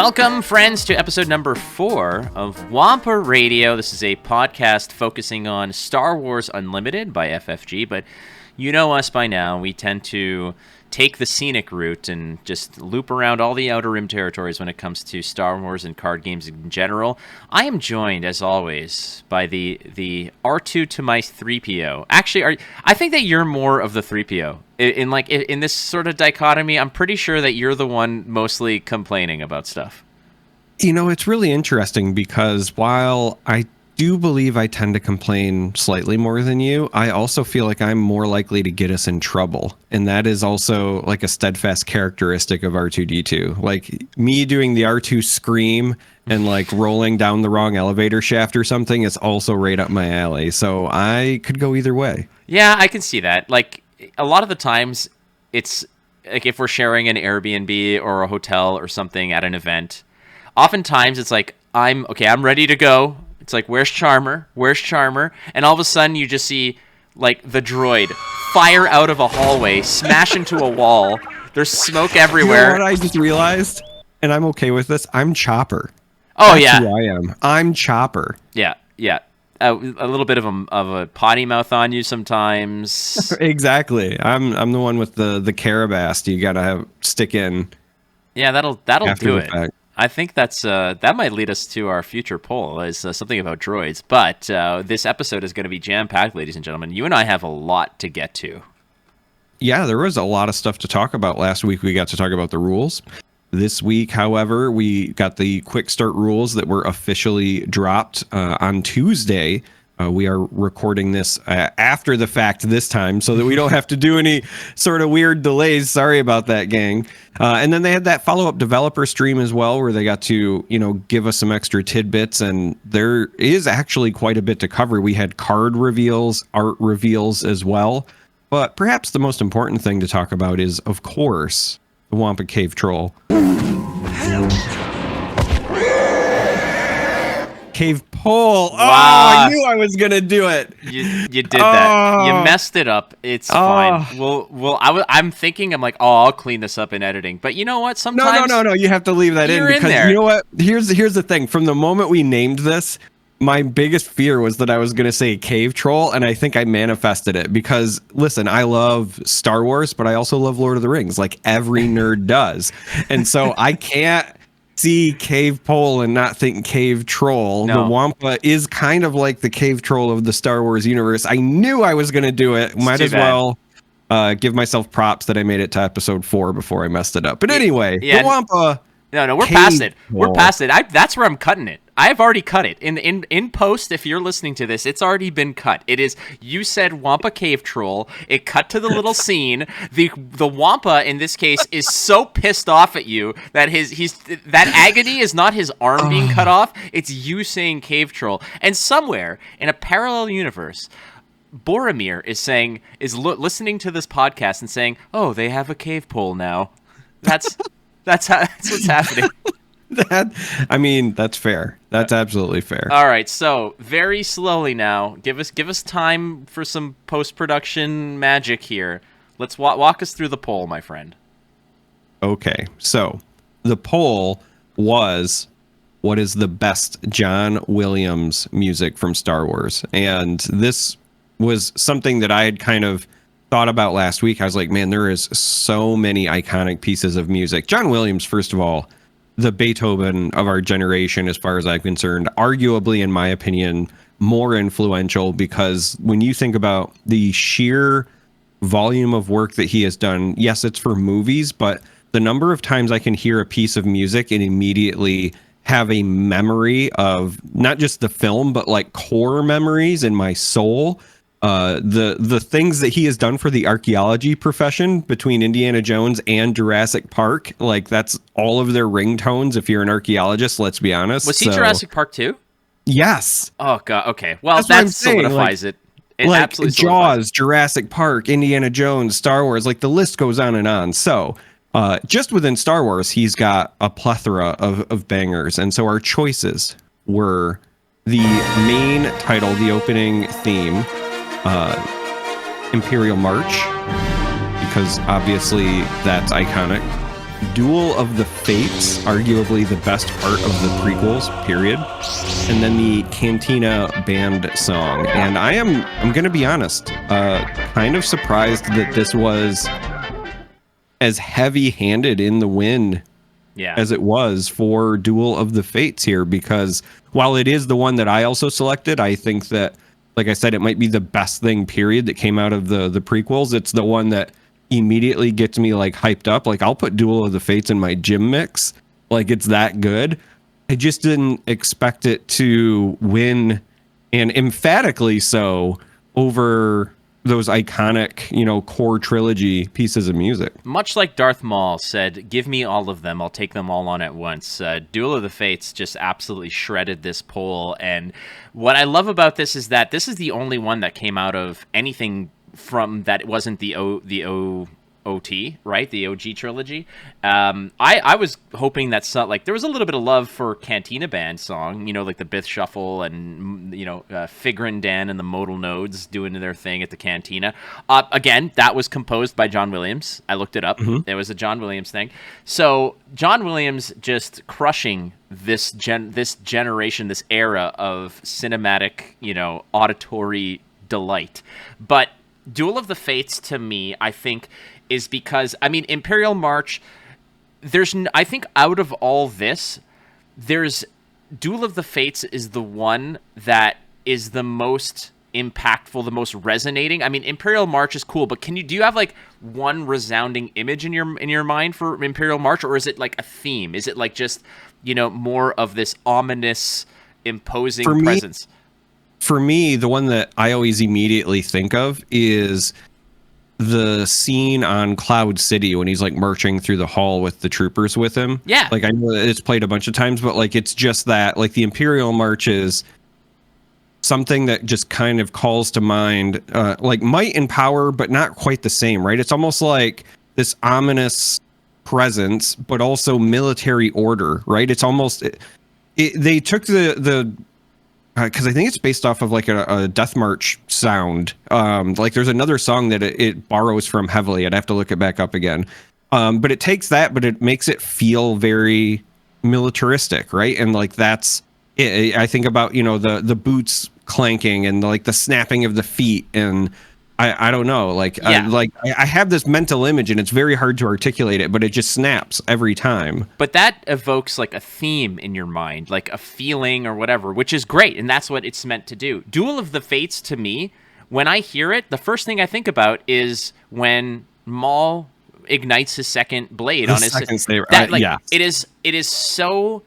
Welcome, friends, to episode number 4 of Wampa Radio. This is a podcast focusing on Star Wars Unlimited by FFG, but you know us by now. We tend to take the scenic route and just loop around all the Outer Rim territories when it comes to Star Wars and card games in general. I am joined, as always, by the R2 to my 3PO. Actually, I think that you're more of the 3PO. In this sort of dichotomy, I'm pretty sure that you're the one mostly complaining about stuff. You know, it's really interesting because while I do believe I tend to complain slightly more than you, I also feel like I'm more likely to get us in trouble. And that is also like a steadfast characteristic of R2-D2. Like me doing the R2 scream and like rolling down the wrong elevator shaft or something is also right up my alley. So I could go either way. Yeah, I can see that. Like a lot of the times it's like if we're sharing an Airbnb or a hotel or something at an event, oftentimes it's like, I'm ready to go. It's like, where's Charm3r? Where's Charm3r? And all of a sudden you just see like the droid fire out of a hallway, smash into a wall. There's smoke everywhere. You know what I just realized? And I'm okay with this. I'm Chopper. Oh, That's yeah. who I am. I'm Chopper. Yeah. A little bit of a potty mouth on you sometimes. Exactly. I'm the one with the Carabast you gotta stick in. Yeah, that'll do it. Fact. I think that might lead us to our future poll, is something about droids. But this episode is going to be jam-packed, ladies and gentlemen. You and I have a lot to get to. Yeah, there was a lot of stuff to talk about. Last week we got to talk about the rules. This week, however, we got the quick start rules that were officially dropped on Tuesday. We are recording this after the fact this time so that we don't have to do any sort of weird delays. Sorry about that, gang. And then they had that follow-up developer stream as well where they got to, give us some extra tidbits. And there is actually quite a bit to cover. We had card reveals, art reveals as well. But perhaps the most important thing to talk about is, of course, the Wampa Cave Troll. Cave pole. Oh, I knew I was gonna do it. You did that. You messed it up. It's fine. I'm thinking. I'm like, I'll clean this up in editing. But you know what? Sometimes no. You have to leave that in because you know what? Here's the thing. From the moment we named this, my biggest fear was that I was gonna say cave troll, and I think I manifested it because listen, I love Star Wars, but I also love Lord of the Rings, like every nerd does, and so I can't see cave pole and not think cave troll. No. The Wampa is kind of like the cave troll of the Star Wars universe. I knew I was going to do it. Might as well give myself props that I made it to episode 4 before I messed it up. But anyway, the Wampa. No, we're past it. We're past it. That's where I'm cutting it. I've already cut it. In post, if you're listening to this, it's already been cut. It is, you said Wampa Cave Troll. It cut to the little scene. The Wampa, in this case, is so pissed off at you that that agony is not his arm being cut off. It's you saying Cave Troll. And somewhere in a parallel universe, Boromir is listening to this podcast and saying, "Oh, they have a cave pole now." That's what's happening. That's fair. That's absolutely fair. All right, so very slowly now, give us time for some post-production magic here. Let's walk us through the poll, my friend. Okay, so the poll was, what is the best John Williams music from Star Wars? And this was something that I had kind of thought about last week. I was like, man, there is so many iconic pieces of music. John Williams, first of all, the Beethoven of our generation, as far as I'm concerned, arguably, in my opinion, more influential, because when you think about the sheer volume of work that he has done, yes, it's for movies, but the number of times I can hear a piece of music and immediately have a memory of not just the film, but like core memories in my soul. The things that he has done for the archaeology profession between Indiana Jones and Jurassic Park, like that's all of their ringtones. If you're an archaeologist, let's be honest. Was he Jurassic Park too? Yes. Oh God. Okay. Well, that solidifies it. It like absolutely Jaws, Jurassic Park, Indiana Jones, Star Wars, like the list goes on and on. So just within Star Wars, he's got a plethora of bangers. And so our choices were the main title, the opening theme, Imperial March, because obviously that's iconic. Duel of the Fates, arguably the best part of the prequels, period. And then the Cantina band song. And I'm going to be honest, kind of surprised that this was as heavy-handed in the win as it was for Duel of the Fates here, because while it is the one that I also selected, I think that, like I said, it might be the best thing, period, that came out of the prequels. It's the one that immediately gets me like hyped up. Like I'll put Duel of the Fates in my gym mix. Like it's that good. I just didn't expect it to win, and emphatically so, over those iconic, core trilogy pieces of music. Much like Darth Maul said, give me all of them. I'll take them all on at once. Duel of the Fates just absolutely shredded this poll. And what I love about this is that this is the only one that came out of anything from that it wasn't the OT, right? The OG trilogy. I was hoping that there was a little bit of love for Cantina Band song, like the Bith Shuffle and, Figrin Dan and the Modal Nodes doing their thing at the Cantina. Again, that was composed by John Williams. I looked it up. It was a John Williams thing. So John Williams just crushing this generation, this era of cinematic, auditory delight. But Duel of the Fates, to me, I think, is because, Imperial March, I think out of all this, Duel of the Fates is the one that is the most impactful, the most resonating. Imperial March is cool, but do you have like one resounding image in your mind for Imperial March, or is it like a theme? Is it like just, more of this ominous, imposing presence? For me, the one that I always immediately think of is the scene on Cloud City when he's like marching through the hall with the troopers with him. Yeah. Like I know that it's played a bunch of times, but like it's just that, like the Imperial March is something that just kind of calls to mind like might and power, but not quite the same, right? It's almost like this ominous presence, but also military order, right? It's almost they took the because I think it's based off of like a Death March sound. Like there's another song that it borrows from heavily. I'd have to look it back up again. But it takes that, but it makes it feel very militaristic, right? And like that's it. I think about, the boots clanking and like the snapping of the feet, and I don't know, like, yeah. I have this mental image and it's very hard to articulate it, but it just snaps every time. But that evokes like a theme in your mind, like a feeling or whatever, which is great. And that's what it's meant to do. Duel of the Fates, to me, when I hear it, the first thing I think about is when Maul ignites his second blade on his second saber. Yeah. It is so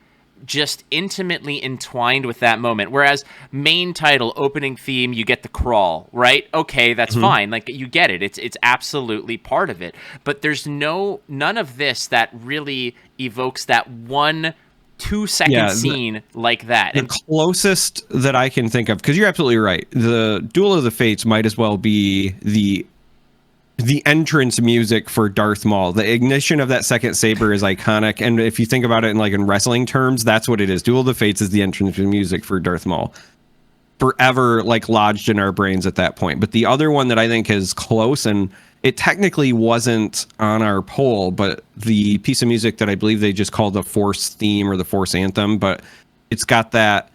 just intimately entwined with that moment. Whereas main title, opening theme, you get the crawl, right? Okay, that's fine. Like you get it. It's absolutely part of it. But there's none of this that really evokes that 1-2 second scene like that. The closest that I can think of, because you're absolutely right, the Duel of the Fates might as well be the entrance music for Darth Maul. The ignition of that second saber is iconic, and if you think about it in wrestling terms, that's what it is. Duel of the Fates is the entrance music for Darth Maul, forever lodged in our brains at that point. But the other one that I think is close, and it technically wasn't on our poll, but the piece of music that I believe they just called the Force theme or the Force anthem, but it's got that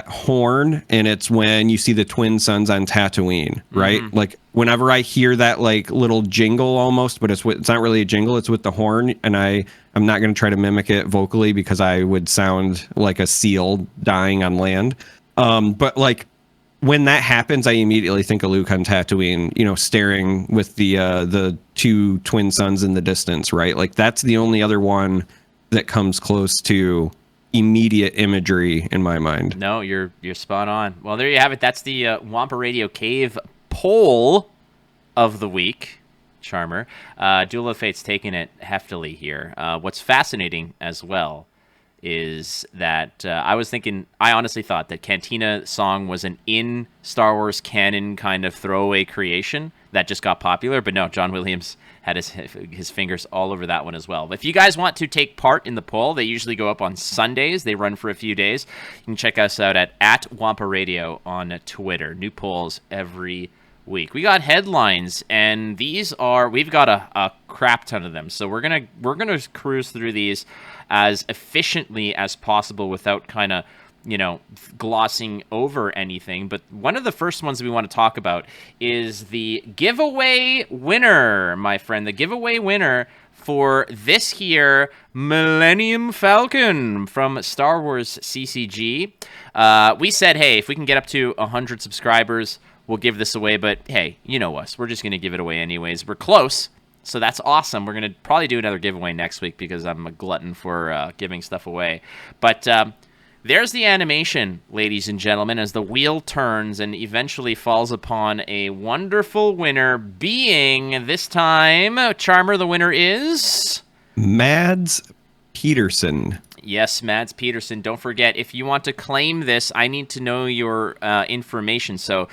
horn, and it's when you see the twin suns on Tatooine, right? Like whenever I hear that little jingle almost, but it's not really a jingle, it's with the horn, and I'm not going to try to mimic it vocally because I would sound like a seal dying on land. But when that happens, I immediately think of Luke on Tatooine, staring with the two twin suns in the distance, right? Like that's the only other one that comes close to immediate imagery in my mind. No, you're spot on. Well, there you have it. That's the Wampa Radio Cave poll of the week, Charmer. Duel of Fate's taking it heftily here. What's fascinating as well is that I honestly thought that Cantina song was an in Star Wars canon kind of throwaway creation that just got popular, but no, John Williams had his fingers all over that one as well. But if you guys want to take part in the poll, they usually go up on Sundays. They run for a few days. You can check us out at Wampa Radio on Twitter. New polls every week. We got headlines, and we've got a crap ton of them. So we're gonna cruise through these as efficiently as possible without kind of glossing over anything. But one of the first ones we want to talk about is the giveaway winner, my friend. The giveaway winner for this here Millennium Falcon from Star Wars CCG. We said, hey, if we can get up to 100 subscribers, we'll give this away. But hey, you know us. We're just going to give it away anyways. We're close. So that's awesome. We're going to probably do another giveaway next week because I'm a glutton for giving stuff away. But there's the animation, ladies and gentlemen, as the wheel turns and eventually falls upon a wonderful winner, being this time, Charm3r, the winner is Mads Peterson. Yes, Mads Peterson. Don't forget, if you want to claim this, I need to know your information. So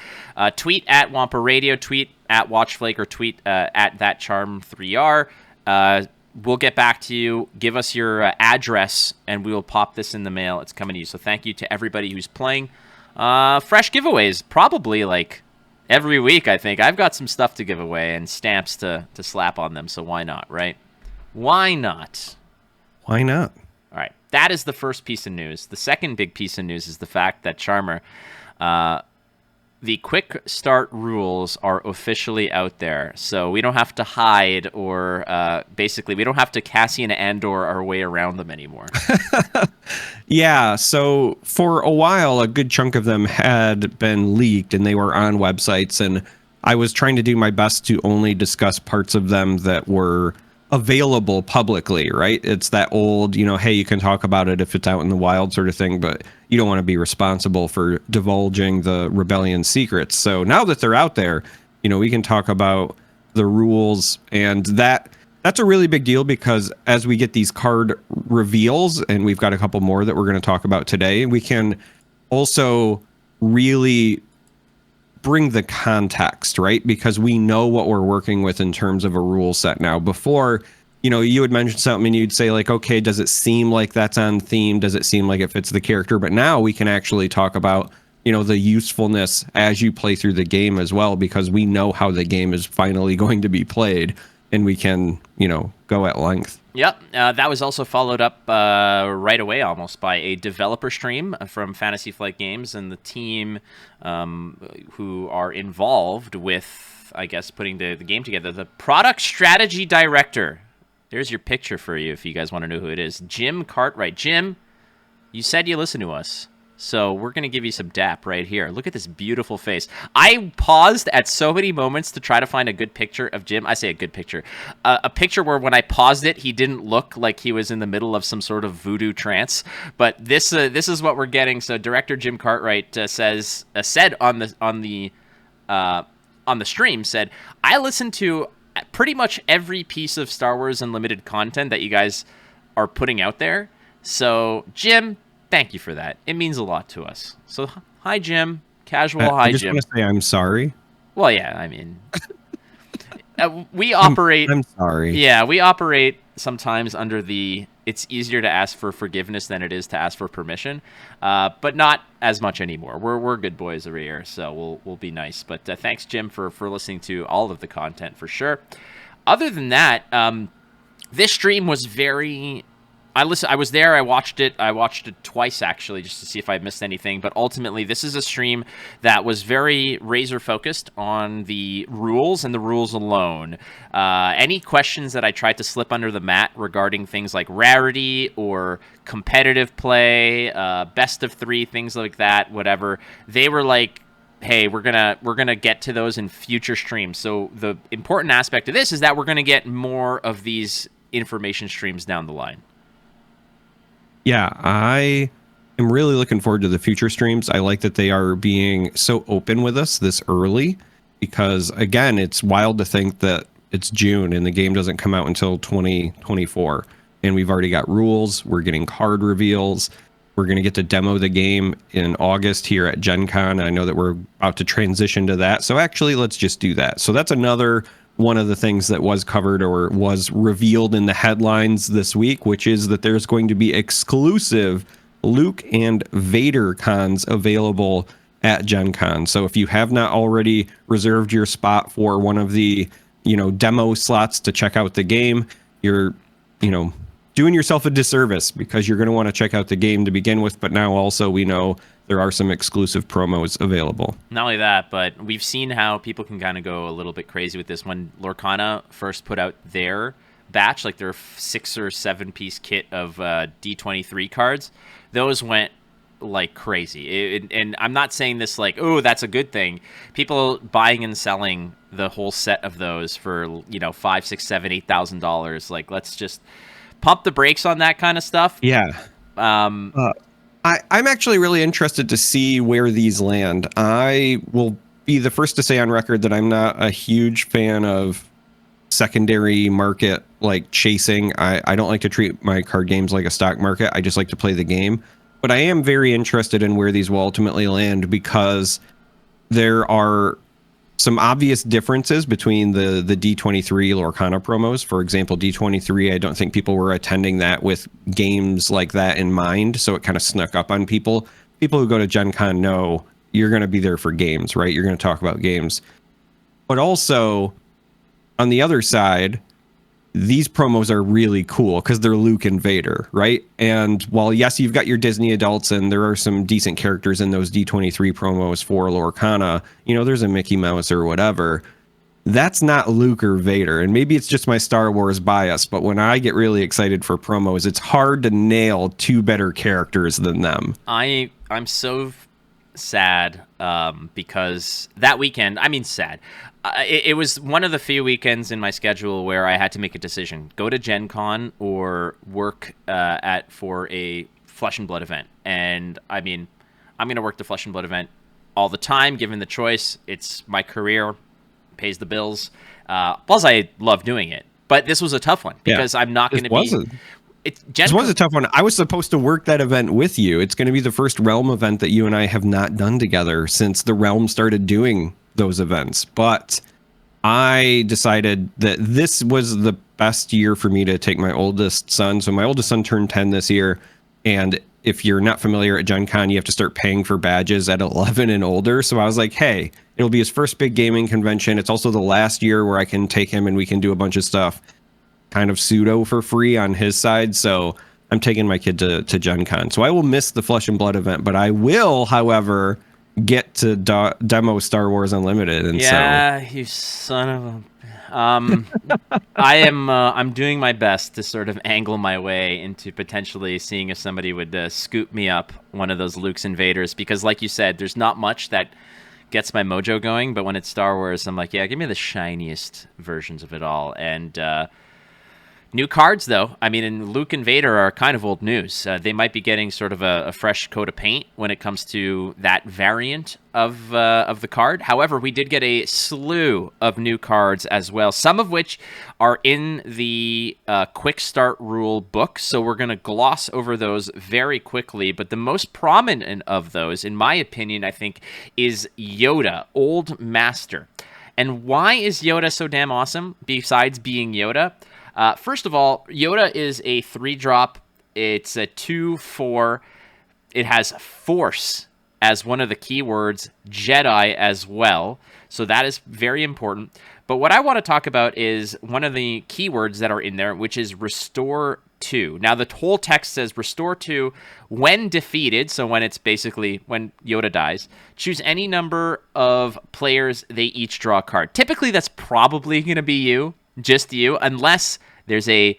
tweet at Wampa Radio, tweet at Watchflake, or tweet at that Charm3r. We'll get back to you. Give us your address, and we will pop this in the mail. It's coming to you. So thank you to everybody who's playing. Fresh giveaways, probably like every week, I think. I've got some stuff to give away and stamps to slap on them, so why not, right? Why not? Why not? All right. That is the first piece of news. The second big piece of news is the fact that Charm3r, the quick start rules are officially out there, so we don't have to hide or basically we don't have to Cassian Andor our way around them anymore. Yeah, so for a while, a good chunk of them had been leaked and they were on websites, and I was trying to do my best to only discuss parts of them that were available publicly, right? It's that old, hey, you can talk about it if it's out in the wild sort of thing, but you don't want to be responsible for divulging the rebellion secrets. So now that they're out there, we can talk about the rules, and that's a really big deal because as we get these card reveals, and we've got a couple more that we're going to talk about today, we can also really bring the context, right? Because we know what we're working with in terms of a rule set now. Before, you would mention something and you'd say like, okay, does it seem like that's on theme? Does it seem like it fits the character? But now we can actually talk about, the usefulness as you play through the game as well, because we know how the game is finally going to be played, and we can, go at length. Yep. That was also followed up right away almost by a developer stream from Fantasy Flight Games and the team who are involved with, I guess, putting the game together. The product strategy director. There's your picture for you if you guys want to know who it is. Jim Cartwright. Jim, you said you listen to us. So we're going to give you some dap right here. Look at this beautiful face. I paused at so many moments to try to find a good picture of Jim. I say a good picture. A picture where when I paused it, he didn't look like he was in the middle of some sort of voodoo trance. But this is what we're getting. So director Jim Cartwright said on the stream, said, I listened to pretty much every piece of Star Wars Unlimited content that you guys are putting out there. So, Jim, thank you for that. It means a lot to us. So, hi, Jim. Casual hi, I just Jim. want to say I'm sorry. Well, yeah, I mean, we operate... I'm sorry. Yeah, we operate sometimes under the... It's easier to ask for forgiveness than it is to ask for permission, but not as much anymore. We're good boys over here, so we'll be nice. But thanks, Jim, for listening to all of the content for sure. Other than that, this stream was very... I was there. I watched it. I watched it twice, actually, just to see if I missed anything. But ultimately, this is a stream that was very razor-focused on the rules and the rules alone. Any questions that I tried to slip under the mat regarding things like rarity or competitive play, best of 3, things like that, whatever, they were like, hey, we're gonna get to those in future streams. So the important aspect of this is that we're gonna get more of these information streams down the line. Yeah, I am really looking forward to the future streams. I like that they are being so open with us this early because, again, it's wild to think that it's June and the game doesn't come out until 2024. And we've already got rules. We're getting card reveals. We're going to get to demo the game in August here at Gen Con. I know that we're about to transition to that. So actually, let's just do that. So that's another one of the things that was covered or was revealed in the headlines this week, which is that there's going to be exclusive Luke and Vader cons available at Gen Con. So if you have not already reserved your spot for one of the, demo slots to check out the game, you're, doing yourself a disservice, because you're going to want to check out the game to begin with. But now also we know there are some exclusive promos available. Not only that, but we've seen how people can kind of go a little bit crazy with this. When Lorcana first put out their batch, like their 6 or 7 piece kit of D23 cards, those went like crazy. And I'm not saying this like, oh, that's a good thing. People buying and selling the whole set of those for, $5, $6, $7, $8,000. Like, let's just pump the brakes on that kind of stuff. Yeah. I'm actually really interested to see where these land. I will be the first to say on record that I'm not a huge fan of secondary market like chasing. I don't like to treat my card games like a stock market. I just like to play the game. But I am very interested in where these will ultimately land, because there are some obvious differences between the D23 Lorcana promos. For example, D23, I don't think people were attending that with games like that in mind, so it kind of snuck up on people. People who go to Gen Con know you're going to be there for games, right? You're going to talk about games. But also, on the other side, these promos are really cool because they're Luke and Vader, right? And while, yes, you've got your Disney adults and there are some decent characters in those D23 promos for Lorcana, there's a Mickey Mouse or whatever. That's not Luke or Vader. And maybe it's just my Star Wars bias, but when I get really excited for promos, it's hard to nail 2 better characters than them. I'm so sad because that weekend, sad. It was one of the few weekends in my schedule where I had to make a decision: go to Gen Con or work for a Flesh and Blood event. And I'm going to work the Flesh and Blood event all the time, given the choice. It's my career, pays the bills. Plus, I love doing it. But this was a tough one because I'm not going to be. This was a tough one. I was supposed to work that event with you. It's going to be the first Realm event that you and I have not done together since the Realm started doing those events. But I decided that this was the best year for me to take my oldest son. So my oldest son turned 10 this year. And if you're not familiar at Gen Con, you have to start paying for badges at 11 and older. So I was like, hey, it'll be his first big gaming convention. It's also the last year where I can take him and we can do a bunch of stuff kind of pseudo for free on his side. So I'm taking my kid to Gen Con. So I will miss the Flesh and Blood event, but I will, however, get to demo Star Wars Unlimited. And you son of a... I'm doing my best to sort of angle my way into potentially seeing if somebody would scoop me up one of those Luke's and Vaders, because like you said, there's not much that gets my mojo going, but when it's Star Wars, I'm like, yeah, give me the shiniest versions of it all. And new cards, though. And Luke and Vader are kind of old news. They might be getting sort of a fresh coat of paint when it comes to that variant of the card. However, we did get a slew of new cards as well, some of which are in the Quick Start Rule book, so we're going to gloss over those very quickly. But the most prominent of those, in my opinion, I think, is Yoda, Old Master. And why is Yoda so damn awesome, besides being Yoda? First of all, Yoda is a 3-drop. It's a 2/4. It has Force as one of the keywords, Jedi as well. So that is very important. But what I want to talk about is one of the keywords that are in there, which is Restore 2. Now, the whole text says Restore 2 when defeated. So when it's basically when Yoda dies, choose any number of players. They each draw a card. Typically, that's probably going to be you. Just you, unless there's a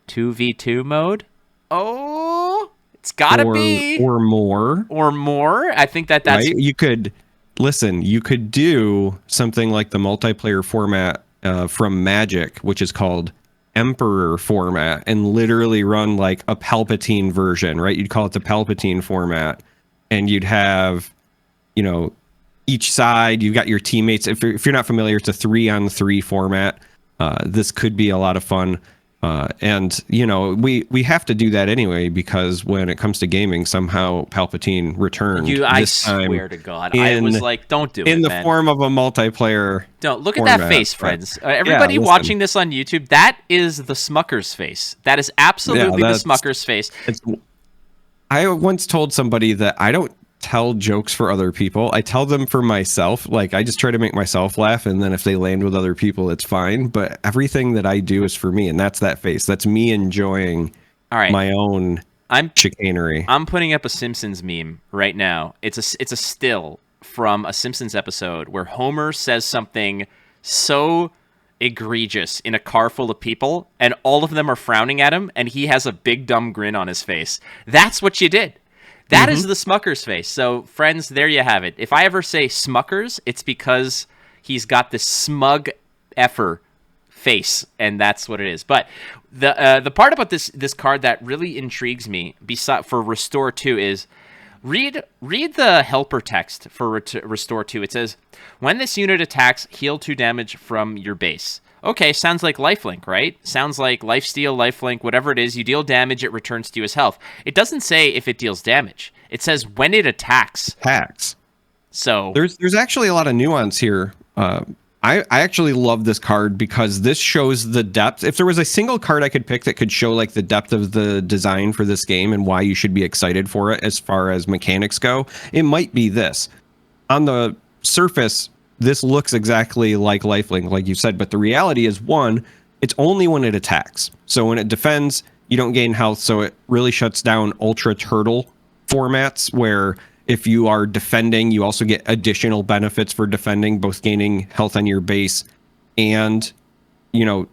2v2 mode. Oh, it's gotta be. Or more. Or more. I think that's... Right? You could do something like the multiplayer format from Magic, which is called Emperor format, and literally run like a Palpatine version, right? You'd call it the Palpatine format, and you'd have, each side, you've got your teammates. If you're not familiar, it's a 3-on-3 format. This could be a lot of fun. And we have to do that anyway, because when it comes to gaming, somehow Palpatine returned. I swear to God, I was like, don't do it, in the form of a multiplayer. Don't look at that face, friends. Everybody watching this on YouTube, that is the Smucker's face. That is absolutely the Smucker's face. I once told somebody that I don't tell jokes for other people. I tell them for myself. Like, I just try to make myself laugh, and then if they land with other people, it's fine. But everything that I do is for me, and that's that face. That's me enjoying my own chicanery. I'm putting up a Simpsons meme right now. It's a still from a Simpsons episode where Homer says something so egregious in a car full of people, and all of them are frowning at him, and he has a big dumb grin on his face. That's what you did. That is the Smucker's face. So, friends, there you have it. If I ever say Smucker's, it's because he's got this smug effer face, and that's what it is. But the part about this card that really intrigues me, for Restore 2, is read the helper text for Restore 2. It says, when this unit attacks, heal 2 damage from your base. Okay, sounds like lifelink, right? Sounds like lifesteal, lifelink, whatever it is. You deal damage, it returns to you as health. It doesn't say if it deals damage. It says when it attacks. So there's actually a lot of nuance here. I actually love this card because this shows the depth. If there was a single card I could pick that could show like the depth of the design for this game and why you should be excited for it as far as mechanics go, it might be this. On the surface, this looks exactly like lifelink, like you said, but the reality is, one, it's only when it attacks. So when it defends, you don't gain health, so it really shuts down Ultra Turtle formats where if you are defending, you also get additional benefits for defending, both gaining health on your base and, you know,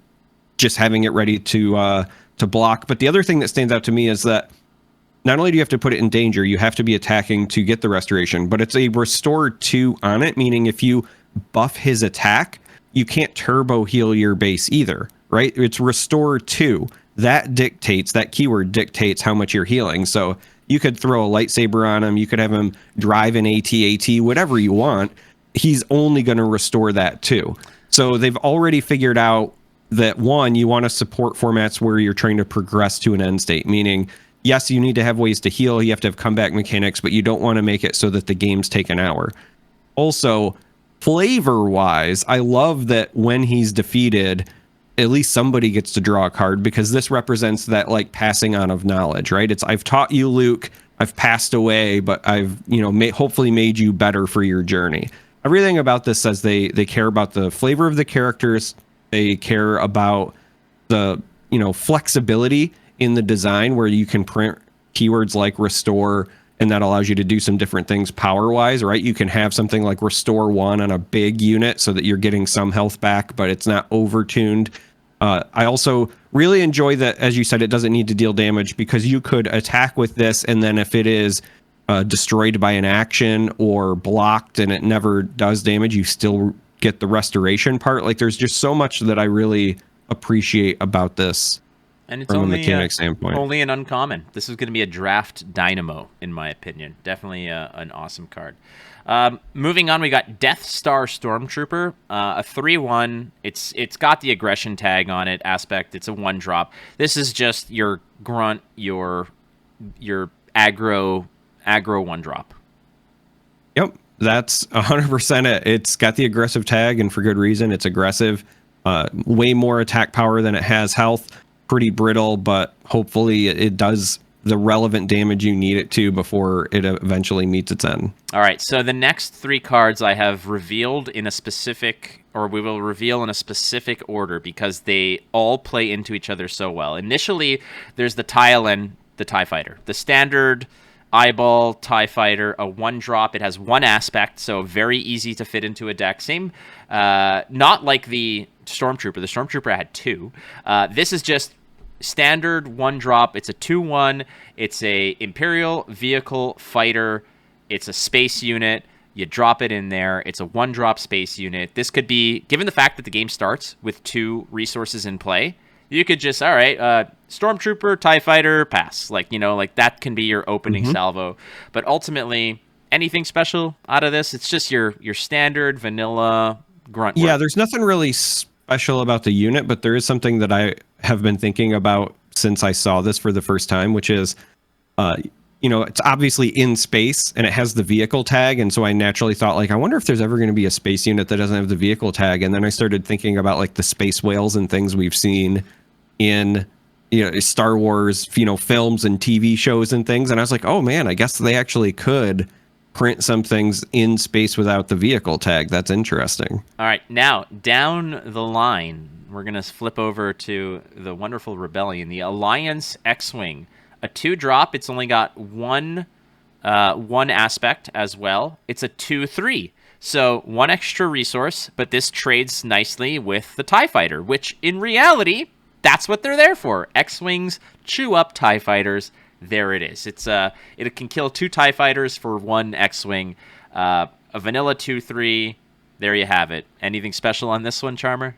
just having it ready to block. But the other thing that stands out to me is that not only do you have to put it in danger, you have to be attacking to get the restoration, but it's a Restore 2 on it, meaning if you buff his attack, you can't turbo heal your base either, right? It's Restore 2. That keyword dictates how much you're healing. So you could throw a lightsaber on him, you could have him drive an AT-AT, whatever you want. He's only going to restore that too. So they've already figured out that, one, you want to support formats where you're trying to progress to an end state, meaning yes, you need to have ways to heal. You have to have comeback mechanics, but you don't want to make it so that the games take an hour. Also, flavor-wise, I love that when he's defeated, at least somebody gets to draw a card, because this represents that like passing on of knowledge, right? It's I've taught you, Luke. I've passed away, but I've hopefully made you better for your journey. Everything about this says they care about the flavor of the characters. They care about the flexibility in the design where you can print keywords like restore, and that allows you to do some different things power wise, right? You can have something like restore 1 on a big unit so that you're getting some health back, but it's not over tuned. I also really enjoy that, as you said, it doesn't need to deal damage, because you could attack with this, and then if it is destroyed by an action or blocked and it never does damage, you still get the restoration part. Like, there's just so much that I really appreciate about this. And it's from only a mechanic standpoint. Only an uncommon. This is going to be a draft dynamo, in my opinion. Definitely an awesome card. Moving on, we got Death Star Stormtrooper, a 3/1. It's got the aggression tag on it aspect. It's a 1-drop. This is just your grunt, your aggro 1-drop. Yep, that's 100% it. It's got the aggressive tag, and for good reason. It's aggressive. Way more attack power than it has health. Pretty brittle, but hopefully it does the relevant damage you need it to before it eventually meets its end. All right, so the next 3 cards I have revealed in a specific, or we will reveal in a specific order, because they all play into each other so well. Initially, there's the TIE the TIE Fighter. The standard eyeball TIE Fighter, a 1-drop. It has 1 aspect, so very easy to fit into a deck. Same, not like the Stormtrooper. The Stormtrooper had 2. This is just standard 1-drop. It's a 2/1. It's a Imperial Vehicle Fighter. It's a space unit. You drop it in there. It's a 1-drop space unit. This could be, given the fact that the game starts with 2 resources in play, you could just, all right, Stormtrooper, TIE Fighter, pass. Like that can be your opening salvo. But ultimately, anything special out of this? It's just your standard vanilla grunt work. Yeah, there's nothing really special about the unit, but there is something that I have been thinking about since I saw this for the first time, which is, it's obviously in space and it has the vehicle tag. And so I naturally thought, like, I wonder if there's ever going to be a space unit that doesn't have the vehicle tag. And then I started thinking about like the space whales and things we've seen in, Star Wars, films and TV shows and things. And I was like, oh man, I guess they actually could print some things in space without the vehicle tag. That's interesting. All right, now down the line, we're going to flip over to the wonderful Rebellion, the Alliance X-Wing. A 2-drop, it's only got one aspect as well. It's a 2/3. So 1 extra resource, but this trades nicely with the TIE Fighter, which in reality, that's what they're there for. X-Wings chew up TIE Fighters. There it is. It can kill 2 TIE Fighters for 1 X-Wing. A vanilla 2/3. There you have it. Anything special on this one, Charmer?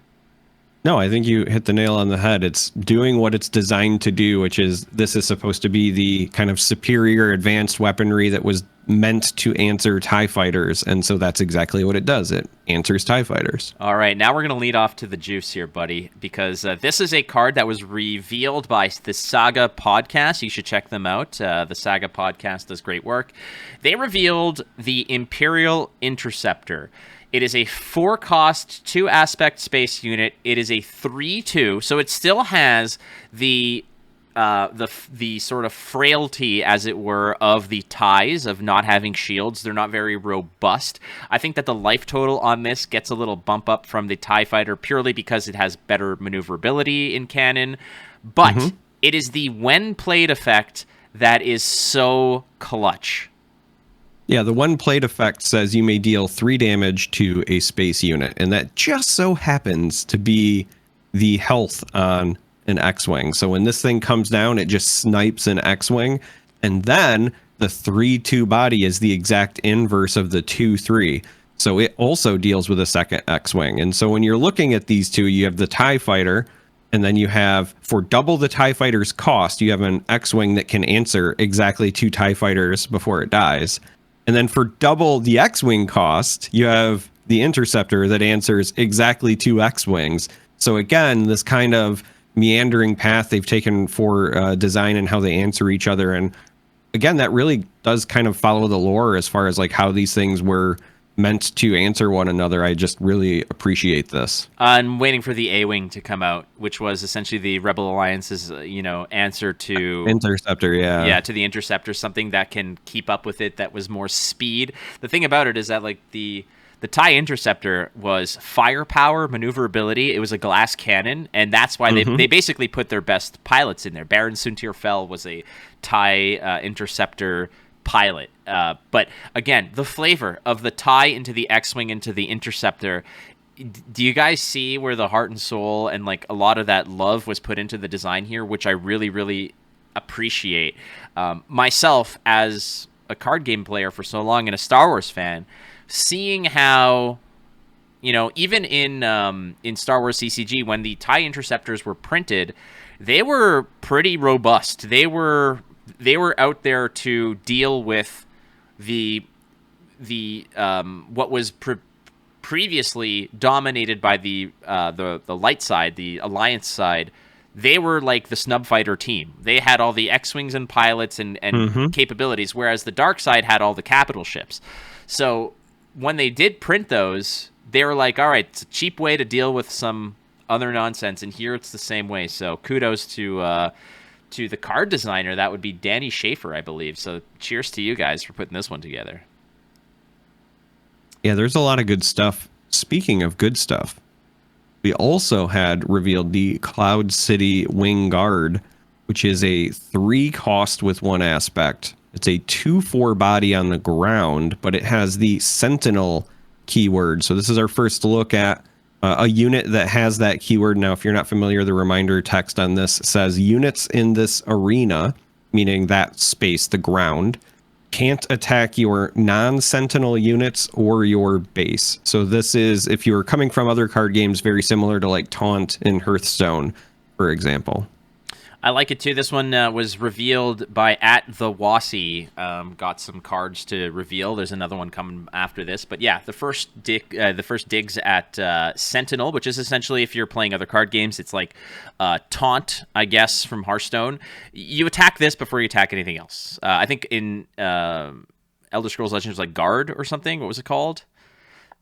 No, I think you hit the nail on the head. It's doing what it's designed to do, which is this is supposed to be the kind of superior advanced weaponry that was meant to answer TIE Fighters. And so that's exactly what it does. It answers TIE Fighters. All right, now we're going to lead off to the juice here, buddy, because this is a card that was revealed by the Saga Podcast. You should check them out. The Saga Podcast does great work. They revealed the Imperial Interceptor. It is a 4-cost, 2-aspect space unit. It is a 3/2, so it still has the sort of frailty, as it were, of the ties of not having shields. They're not very robust. I think that the life total on this gets a little bump up from the TIE Fighter purely because it has better maneuverability in canon. But it is the when played effect that is so clutch. Yeah, the one plate effect says you may deal 3 damage to a space unit, and that just so happens to be the health on an X-Wing. So when this thing comes down, it just snipes an X-Wing, and then the 3/2 body is the exact inverse of the 2/3. So it also deals with a second X-Wing. And so when you're looking at these two, you have the TIE Fighter, and then you have, for double the TIE Fighter's cost, you have an X-Wing that can answer exactly 2 TIE Fighters before it dies. And then for double the X-Wing cost, you have the Interceptor that answers exactly 2 X-Wings. So again, this kind of meandering path they've taken for design and how they answer each other. And again, that really does kind of follow the lore as far as like how these things were meant to answer one another. I just really appreciate this. I'm waiting for the A-Wing to come out, which was essentially the Rebel Alliance's, answer to Interceptor, yeah. Yeah, to the Interceptor, something that can keep up with it, that was more speed. The thing about it is that like the TIE Interceptor was firepower, maneuverability. It was a glass cannon, and that's why they basically put their best pilots in there. Baron Soontir Fel was a TIE Interceptor pilot. But again, the flavor of the tie into the X-Wing into the Interceptor. Do you guys see where the heart and soul and like a lot of that love was put into the design here, which I really, really appreciate? Myself, as a card game player for so long and a Star Wars fan, seeing how, even in Star Wars CCG, when the TIE Interceptors were printed, they were pretty robust. They were out there to deal with the what was previously dominated by the light side, the Alliance side. They were like the snub fighter team. They had all the X-Wings and pilots and capabilities, whereas the dark side had all the capital ships. So when they did print those, they were like, all right, it's a cheap way to deal with some other nonsense, and here it's the same way. So kudos to the card designer. That would be Danny Schaefer, I believe. So cheers to you guys for putting this one together. Yeah, there's a lot of good stuff. Speaking of good stuff, we also had revealed the Cloud City Wing Guard, which is a 3-cost with 1 aspect. It's a 2/4 body on the ground, but it has the Sentinel keyword. So this is our first look at a unit that has that keyword. Now, if you're not familiar, the reminder text on this says units in this arena, meaning that space, the ground, can't attack your non-Sentinel units or your base. So this is, if you're coming from other card games, very similar to like Taunt in Hearthstone, for example. I like it too. This one was revealed by @thewassie. Got some cards to reveal. There's another one coming after this, but yeah, the first digs at Sentinel, which is essentially, if you're playing other card games, it's like Taunt, I guess, from Hearthstone. You attack this before you attack anything else. I think in Elder Scrolls Legends, like Guard or something. What was it called?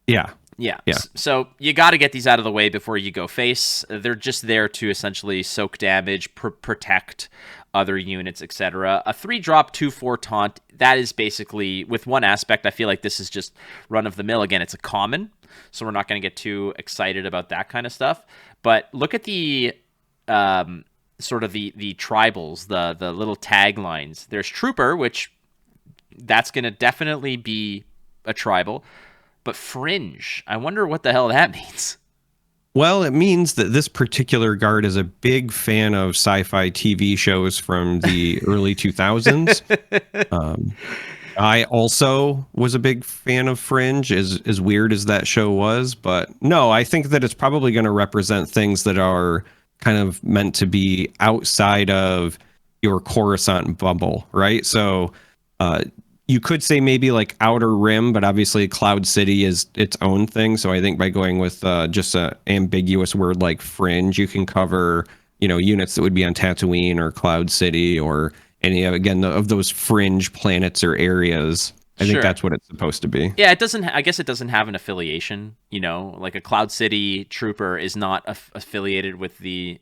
Yeah. Yeah. So you got to get these out of the way before you go face. They're just there to essentially soak damage, protect. other units, etc. A 3-drop 2/4 taunt, that is basically, with one aspect, I feel like this is just run of the mill. Again, it's a common, so we're not going to get too excited about that kind of stuff. But look at the sort of the tribals, the little taglines. There's Trooper, which that's going to definitely be a tribal. But Fringe, I wonder what the hell that means. Well, it means that this particular guard is a big fan of sci-fi TV shows from the early 2000s. I also was a big fan of Fringe, as weird as that show was. But no, I think that it's probably going to represent things that are kind of meant to be outside of your Coruscant bubble, right? So you could say maybe like Outer Rim, but obviously Cloud City is its own thing. So I think by going with just an ambiguous word like Fringe, you can cover, units that would be on Tatooine or Cloud City or any, again, of those fringe planets or areas. I think that's what it's supposed to be. Yeah, I guess it doesn't have an affiliation, like a Cloud City trooper is not affiliated with the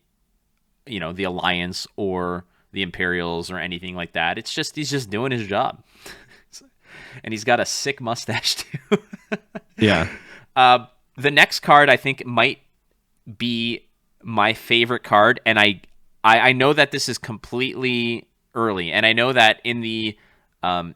Alliance or the Imperials or anything like that. It's just, he's just doing his job. And he's got a sick mustache too. Yeah. The next card I think might be my favorite card, and I know that this is completely early, and I know that in the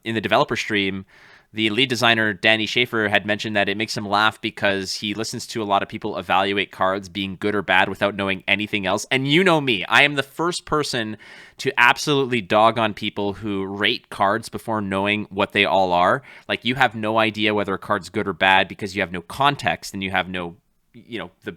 developer stream, the lead designer Danny Schaefer had mentioned that it makes him laugh because he listens to a lot of people evaluate cards being good or bad without knowing anything else. And you know me, I am the first person to absolutely dog on people who rate cards before knowing what they all are. Like, you have no idea whether a card's good or bad because you have no context and you have no, the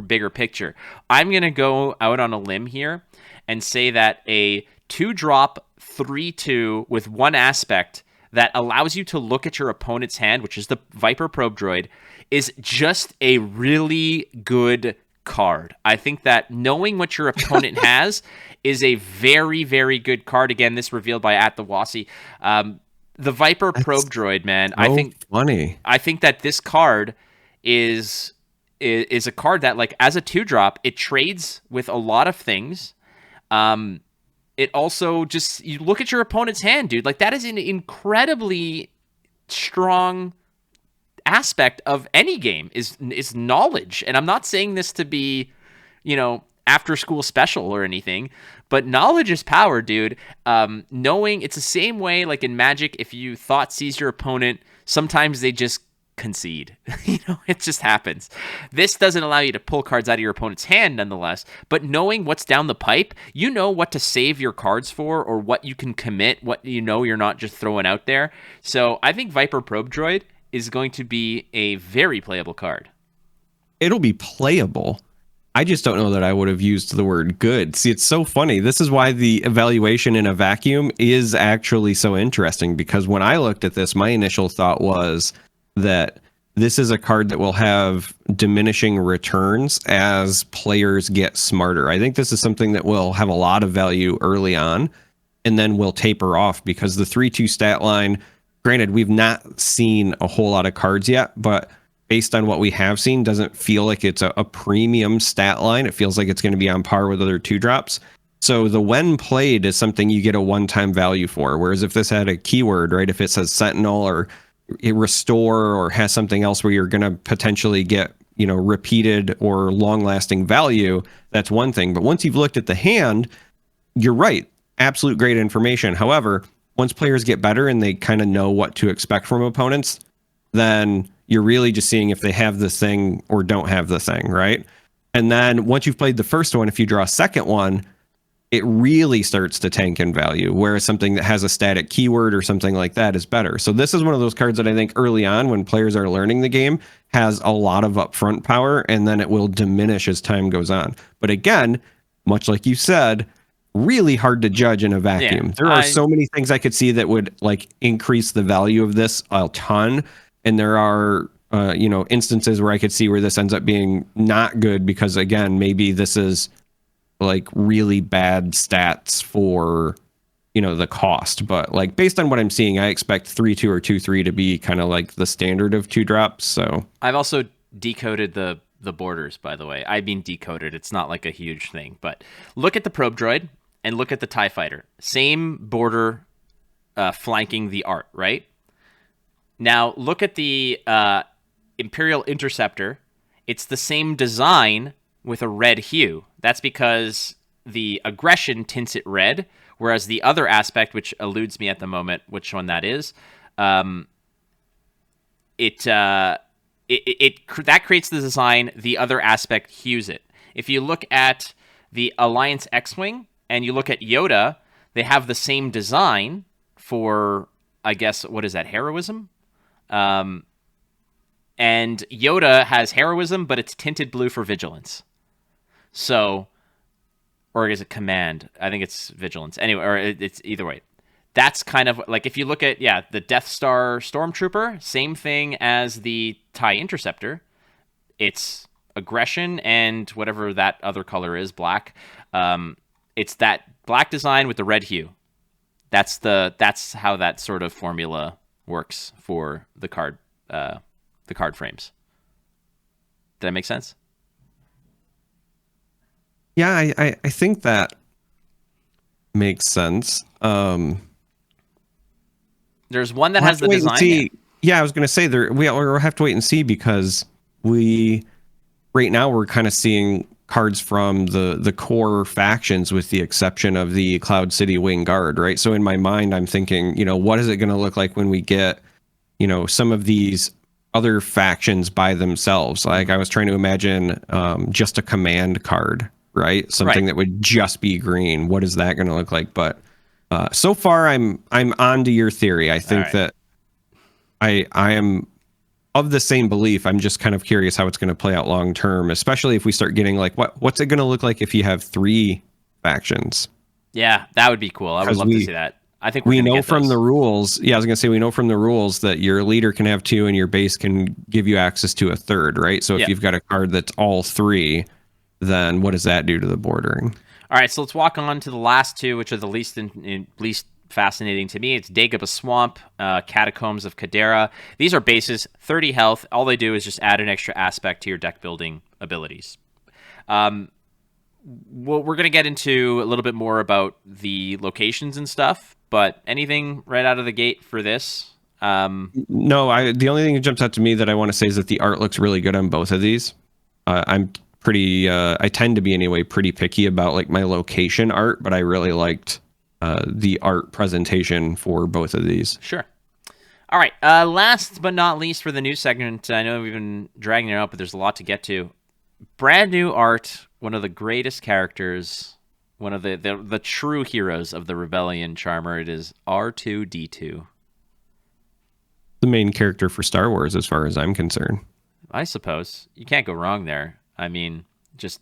bigger picture. I'm going to go out on a limb here and say that a 2-drop 3/2 with one aspect that allows you to look at your opponent's hand, which is the Viper Probe Droid, is just a really good card. I think that knowing what your opponent has is a very, very good card. Again, this revealed by @thewasi. The Viper Probe Droid, man. Funny. I think that this card is a card that, like, as a 2-drop, it trades with a lot of things. It also just, you look at your opponent's hand, dude. Like, that is an incredibly strong aspect of any game is knowledge. And I'm not saying this to be, after school special or anything, but knowledge is power, dude. Knowing, it's the same way, like in Magic, if you thought seize your opponent, sometimes they just concede. It just happens. This doesn't allow you to pull cards out of your opponent's hand nonetheless, but knowing what's down the pipe, you know what to save your cards for, or what you can commit, what you're not just throwing out there. So I think Viper Probe Droid is going to be a very playable card. It'll be playable. I just don't know that I would have used the word good. See, it's so funny. This is why the evaluation in a vacuum is actually so interesting, because when I looked at this, my initial thought was that this is a card that will have diminishing returns as players get smarter. I think this is something that will have a lot of value early on and then will taper off, because the 3/2 stat line, granted, we've not seen a whole lot of cards yet, but based on what we have seen, doesn't feel like it's a premium stat line. It feels like it's going to be on par with other 2-drops. So the when played is something you get a one-time value for. Whereas if this had a keyword, right, if it says Sentinel or restore or has something else where you're going to potentially get, repeated or long-lasting value, that's one thing. But once you've looked at the hand, you're right. Absolute great information. However, once players get better and they kind of know what to expect from opponents, then you're really just seeing if they have the thing or don't have the thing, right? And then once you've played the first one, if you draw a second one, it really starts to tank in value, whereas something that has a static keyword or something like that is better. So this is one of those cards that I think early on, when players are learning the game, has a lot of upfront power, and then it will diminish as time goes on. But again, much like you said, really hard to judge in a vacuum. Yeah, there are so many things I could see that would increase the value of this a ton. And there are, instances where I could see where this ends up being not good, because again, maybe this is really bad stats for, the cost. But based on what I'm seeing, I expect 3/2 or 2/3 to be kind of the standard of 2-drops. So I've also decoded the borders, by the way. I mean decoded. It's not a huge thing, but look at the Probe Droid. and look at the TIE Fighter. Same border flanking the art, right? Now, look at the Imperial Interceptor. It's the same design with a red hue. That's because the aggression tints it red, whereas the other aspect, which eludes me at the moment, which one that is, that creates the design. The other aspect hues it. If you look at the Alliance X-Wing and you look at Yoda, they have the same design for, I guess, what is that, heroism? And Yoda has heroism, but it's tinted blue for vigilance. So, or is it command? I think it's vigilance. Anyway, or it's either way. That's kind of like, if you look at, the Death Star Stormtrooper, same thing as the TIE Interceptor. It's aggression and whatever that other color is, black. It's that black design with the red hue. That's how that sort of formula works for the card frames. Did that make sense? Yeah, I think that makes sense. There's one that has the design. Yeah, I was going to say we'll have to wait and see, because right now we're kind of seeing cards from the core factions, with the exception of the Cloud City Wing Guard, right? So in my mind, I'm thinking, what is it going to look like when we get, some of these other factions by themselves? Like, I was trying to imagine just a command card, right? Something that would just be green. What is that going to look like? But so far, I'm on to your theory. I think that I am of the same belief. I'm just kind of curious how it's going to play out long term, especially if we start getting like, what's it going to look like if you have 3 factions? Yeah, that would be cool. I would love to see that. I think we know from the rules. Yeah, I was going to say, we know from the rules that your leader can have 2 and your base can give you access to a 3rd, right? So if you've got a card that's all 3, then what does that do to the bordering? All right, so let's walk on to the last 2, which are the least fascinating to me. It's Dagobah Swamp, Catacombs of Kadera. These are bases, 30 health. All they do is just add an extra aspect to your deck building abilities. Well, we're going to get into a little bit more about the locations and stuff, but anything right out of the gate for this? No, the only thing that jumps out to me that I want to say is that the art looks really good on both of these. I'm pretty, I tend to be anyway pretty picky about like my location art, but I really liked the art presentation for both of these. Sure. All right. Last but not least for the news segment, I know we've been dragging it out, but there's a lot to get to. Brand new art, one of the greatest characters, one of the true heroes of the Rebellion Charmer. It is R2-D2. The main character for Star Wars, as far as I'm concerned. I suppose. You can't go wrong there. I mean, just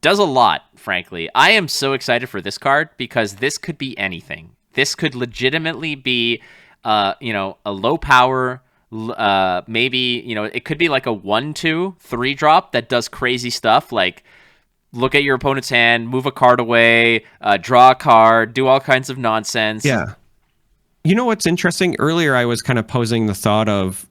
does a lot, frankly. I am so excited for this card because this could be anything. This could legitimately be, a low power, maybe, it could be like a 1/2 3-drop that does crazy stuff, like look at your opponent's hand, move a card away, draw a card, do all kinds of nonsense. Yeah. You know what's interesting? Earlier, I was kind of posing the thought of,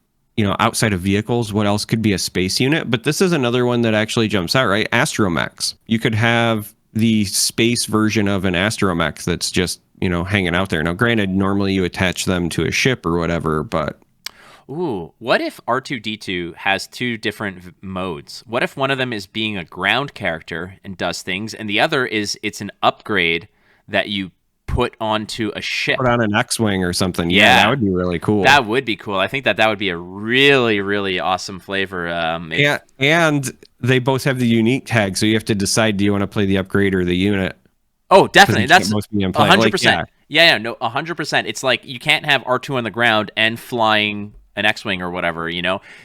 outside of vehicles, what else could be a space unit? But this is another one that actually jumps out, right? Astromechs. You could have the space version of an astromech that's just, hanging out there. Now, granted, normally you attach them to a ship or whatever, but... Ooh, what if R2-D2 has 2 different modes? What if one of them is being a ground character and does things, and the other is it's an upgrade that you put onto a ship? Put on an X-Wing or something. Yeah, that would be really cool. That would be cool. I think that would be a really, really awesome flavor. Yeah, and they both have the unique tag, so you have to decide, do you want to play the upgrade or the unit? Oh, definitely. That's 100%. Like, yeah, no, 100%. It's like you can't have R2 on the ground and flying an X-Wing or whatever,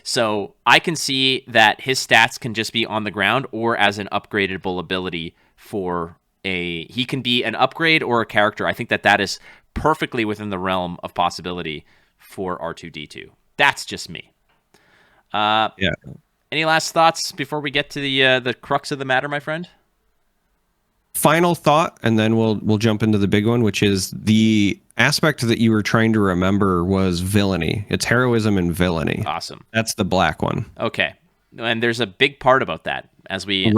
So I can see that his stats can just be on the ground or as an upgradable ability for he can be an upgrade or a character. I think that is perfectly within the realm of possibility for R2-D2. That's just me. Yeah. Any last thoughts before we get to the crux of the matter, my friend? Final thought, and then we'll jump into the big one, which is the aspect that you were trying to remember was villainy. It's heroism and villainy. Awesome. That's the black one. Okay. And there's a big part about that as we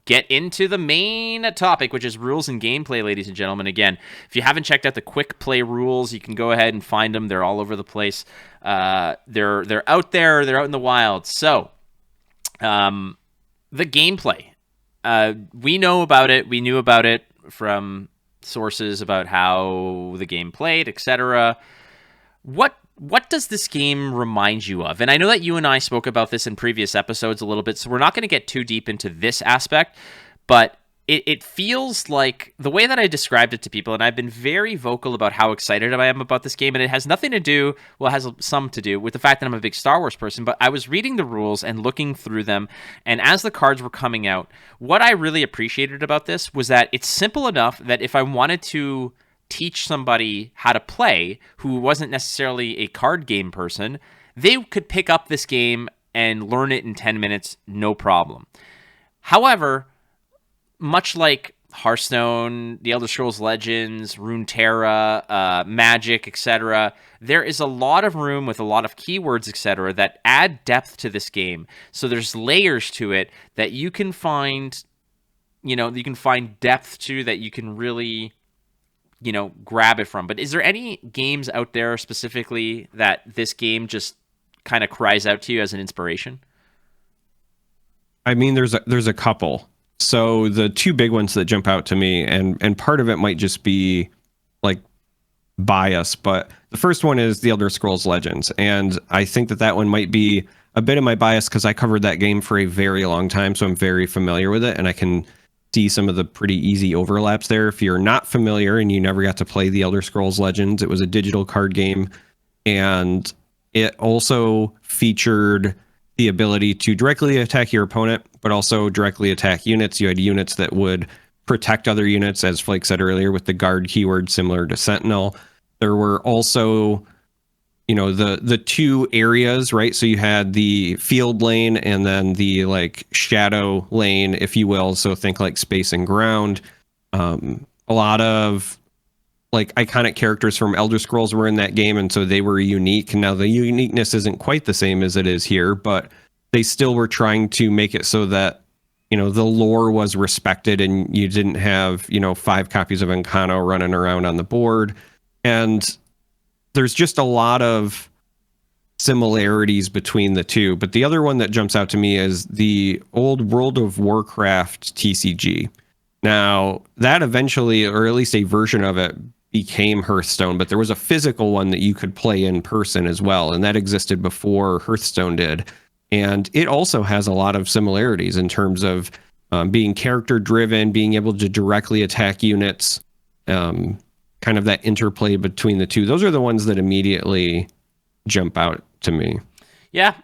get into the main topic, which is rules and gameplay, ladies and gentlemen. Again, if you haven't checked out the quick play rules, you can go ahead and find them. They're all over the place. They're out there. They're out in the wild. So, the gameplay. We know about it. We knew about it from sources about how the game played, etc. What does this game remind you of? And I know that you and I spoke about this in previous episodes a little bit, so we're not going to get too deep into this aspect, but it feels like the way that I described it to people, and I've been very vocal about how excited I am about this game, and it has nothing to do, well, it has some to do with the fact that I'm a big Star Wars person, but I was reading the rules and looking through them, and as the cards were coming out, what I really appreciated about this was that it's simple enough that if I wanted to teach somebody how to play who wasn't necessarily a card game person, they could pick up this game and learn it in 10 minutes, no problem. However, much like Hearthstone, The Elder Scrolls Legends, Runeterra, Magic, etc., there is a lot of room with a lot of keywords, etc., that add depth to this game. So there's layers to it that you can find, you can find depth to that you can really, grab it from. But is there any games out there specifically that this game just kind of cries out to you as an inspiration? I mean, there's a couple. So the two big ones that jump out to me, and part of it might just be like bias, but the first one is The Elder Scrolls Legends. And I think that one might be a bit of my bias because I covered that game for a very long time. So I'm very familiar with it, and I can see some of the pretty easy overlaps there. If you're not familiar and you never got to play The Elder Scrolls Legends, it was a digital card game, and it also featured the ability to directly attack your opponent, but also directly attack units. You had units that would protect other units, as Flake said earlier, with the guard keyword similar to Sentinel. There were also, the two areas, right? So you had the field lane and then the like shadow lane, if you will. So think like space and ground. A lot of like iconic characters from Elder Scrolls were in that game, and so they were unique. Now the uniqueness isn't quite the same as it is here, but they still were trying to make it so that, the lore was respected and you didn't have, 5 copies of Encano running around on the board. And there's just a lot of similarities between the two. But the other one that jumps out to me is the old World of Warcraft TCG. Now, that eventually, or at least a version of it, became Hearthstone, but there was a physical one that you could play in person as well, and that existed before Hearthstone did. And it also has a lot of similarities in terms of being character driven, being able to directly attack units, kind of that interplay between the two. Those are the ones that immediately jump out to me. Yeah,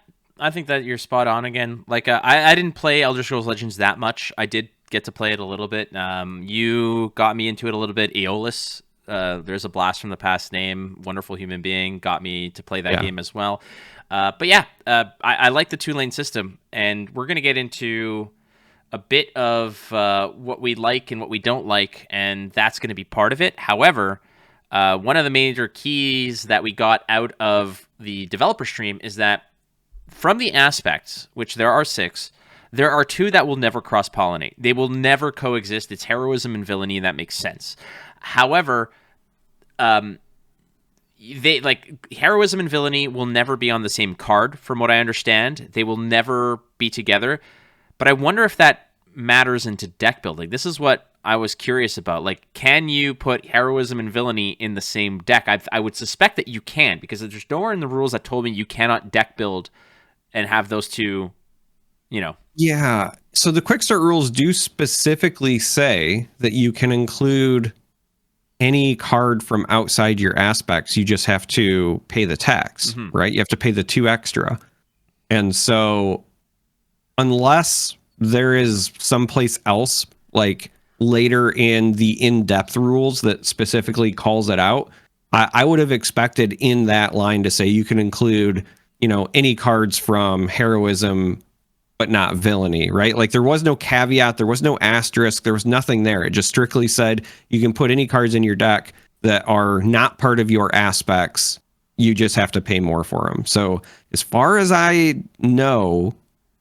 I think that you're spot on again. Like, I didn't play Elder Scrolls Legends that much. I did get to play it a little bit. You got me into it a little bit. Aeolus, there's a blast from the past name, wonderful human being, got me to play that game as well. But yeah, I like the 2-lane system, and we're going to get into a bit of what we like and what we don't like, and that's going to be part of it. However, one of the major keys that we got out of the developer stream is that from the aspects, which there are 6, there are 2 that will never cross-pollinate. They will never coexist. It's heroism and villainy, and that makes sense. However, they like heroism and villainy will never be on the same card, from what I understand. They will never be together. But I wonder if that matters into deck building. This is what I was curious about. Like, can you put heroism and villainy in the same deck? I would suspect that you can, because there's nowhere in the rules that told me you cannot deck build and have those two, Yeah. So the quick start rules do specifically say that you can include any card from outside your aspects. You just have to pay the tax, right? You have to pay the 2 extra. And so unless there is someplace else, like later in the in-depth rules that specifically calls it out, I would have expected in that line to say you can include, any cards from heroism, but not villainy, right? Like there was no caveat, there was no asterisk, there was nothing there. It just strictly said you can put any cards in your deck that are not part of your aspects. You just have to pay more for them. So as far as I know,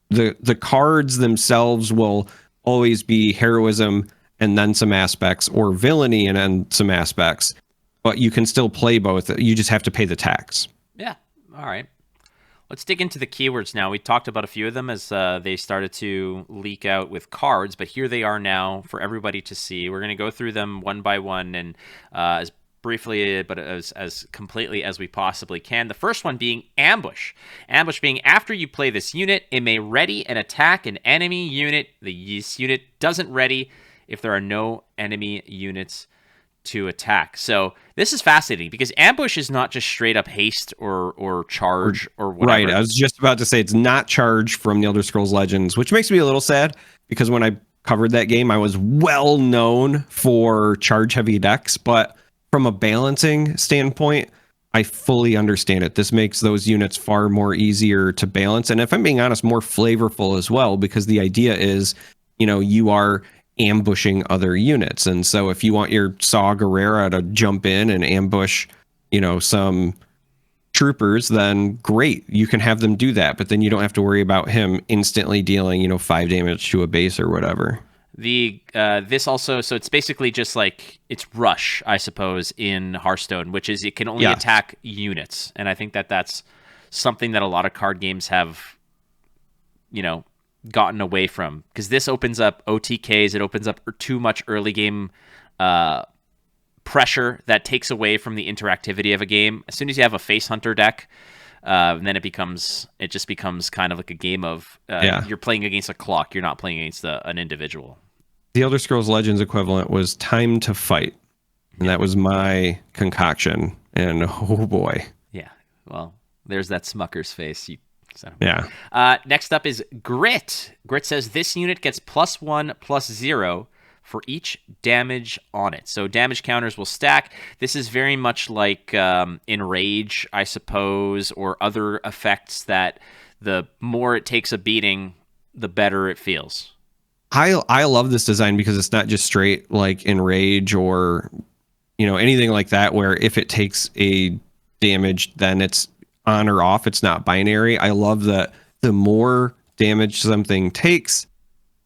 the cards themselves will always be heroism and then some aspects, or villainy and then some aspects, but you can still play both. You just have to pay the tax. Yeah. All right. Let's dig into the keywords now. We talked about a few of them as they started to leak out with cards, but here they are now for everybody to see. We're going to go through them one by one and as briefly, but as completely as we possibly can. The first one being ambush. Ambush being after you play this unit, it may ready and attack an enemy unit. This unit doesn't ready if there are no enemy units to attack. So this is fascinating because ambush is not just straight up haste or charge or whatever. Right. I was just about to say it's not charge from the Elder Scrolls Legends, which makes me a little sad because when I covered that game, I was well known for charge heavy decks, but from a balancing standpoint, I fully understand it. This makes those units far more easier to balance. And if I'm being honest, more flavorful as well, because the idea is, you are ambushing other units. And so if you want your Saw Gerrera to jump in and ambush, some troopers, then great. You can have them do that, but then you don't have to worry about him instantly dealing, 5 damage to a base or whatever. This also, so it's basically just like it's rush, I suppose, in Hearthstone, which is it can only attack units. And I think that's something that a lot of card games have, gotten away from, because this opens up OTKs. It opens up too much early game pressure that takes away from the interactivity of a game. As soon as you have a face hunter deck, then it just becomes kind of like a game of you're playing against a clock. You're not playing against an individual. The Elder Scrolls Legends equivalent was Time to Fight, and that was my concoction. And oh boy, yeah. Well, there's that Smucker's face. Yeah. Next up is Grit. Grit says this unit gets +1/+0 for each damage on it. So damage counters will stack. This is very much like Enrage, I suppose, or other effects that the more it takes a beating, the better it feels. I love this design because it's not just straight like Enrage or anything like that, where if it takes a damage, then it's on or off. It's not binary. I love that the more damage something takes,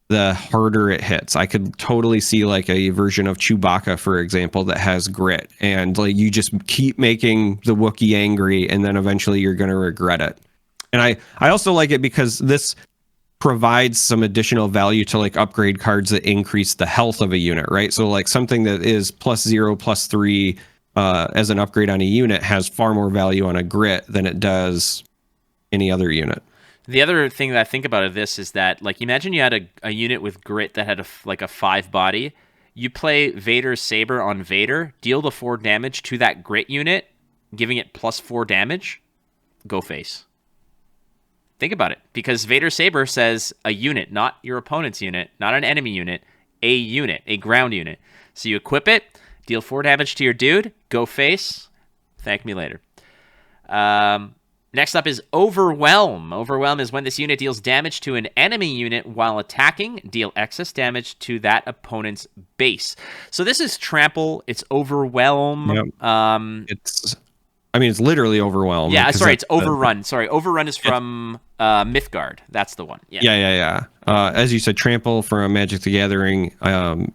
the harder it hits. I could totally see like a version of Chewbacca, for example, that has grit, and like you just keep making the Wookiee angry, and then eventually you're going to regret it. And I also like it because this provides some additional value to like upgrade cards that increase the health of a unit, right? So like something that is +0, +3 as an upgrade on a unit has far more value on a grit than it does any other unit. The other thing that I think about of this is that, like, imagine you had a unit with grit that had a 5 body. You play Vader's Saber on Vader, deal the 4 damage to that grit unit, giving it +4 damage, go face. Think about it, because Vader's Saber says a unit, not your opponent's unit, not an enemy unit, a unit, a ground unit. So you equip it, deal 4 damage to your dude, go face, thank me later. Next up is Overwhelm. Overwhelm is when this unit deals damage to an enemy unit while attacking, deal excess damage to that opponent's base. So this is Trample, it's Overwhelm. Yep. It's literally Overwhelm. Yeah, sorry, it's Overrun. Sorry, Overrun is from Mythgard. That's the one. Yeah. As you said, Trample from Magic the Gathering.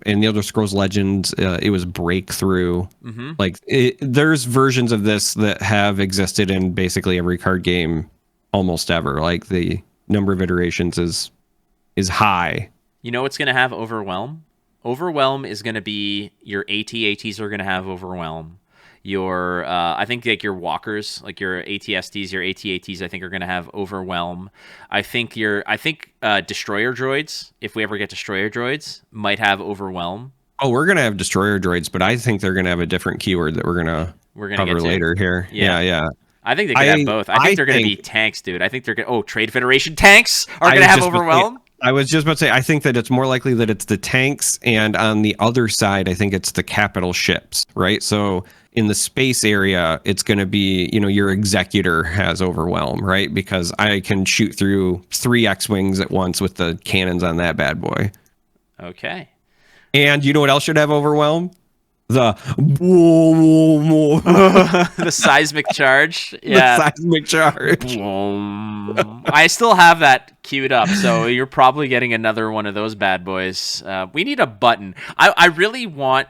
In the Elder Scrolls Legends, it was Breakthrough. Mm-hmm. There's versions of this that have existed in basically every card game almost ever. Like the number of iterations is high. You know what's going to have Overwhelm? Overwhelm is going to be your AT-ATs are going to have Overwhelm. Your I think like your walkers, like your ATSTs, your AT-ATs, I think are going to have Overwhelm. I think Destroyer Droids, if we ever get Destroyer Droids, might have Overwhelm. Oh, we're going to have Destroyer Droids, but I think they're going to have a different keyword that we're going to cover later here. Yeah. I think they could have both. I think they're going to be tanks, dude. I think they're going to... Oh, Trade Federation tanks are going to have Overwhelm? I was just about to say, I think that it's more likely that it's the tanks, and on the other side, I think it's the capital ships, right? So in the space area, it's going to be, your Executor has Overwhelm, right? Because I can shoot through 3 X-Wings at once with the cannons on that bad boy. Okay. And you know what else should have Overwhelm? The The seismic charge. Yeah. the seismic charge. I still have that queued up, so you're probably getting another one of those bad boys. We need a button. I really want.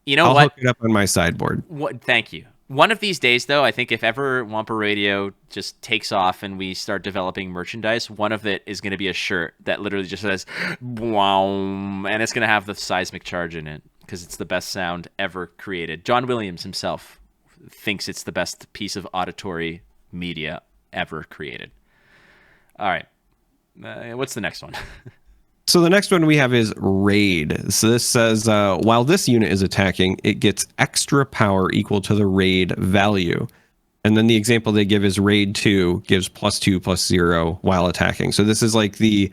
You know I'll what? hook it up on my sideboard. What? Thank you. One of these days, though, I think if ever Wampa Radio just takes off and we start developing merchandise, one of it is going to be a shirt that literally just says "wow," and it's going to have the seismic charge in it because it's the best sound ever created. John Williams himself thinks it's the best piece of auditory media ever created. All right. What's the next one? So the next one we have is Raid. So this says, while this unit is attacking, it gets extra power equal to the raid value. And then the example they give is Raid 2 gives +2/+0 while attacking. So this is like the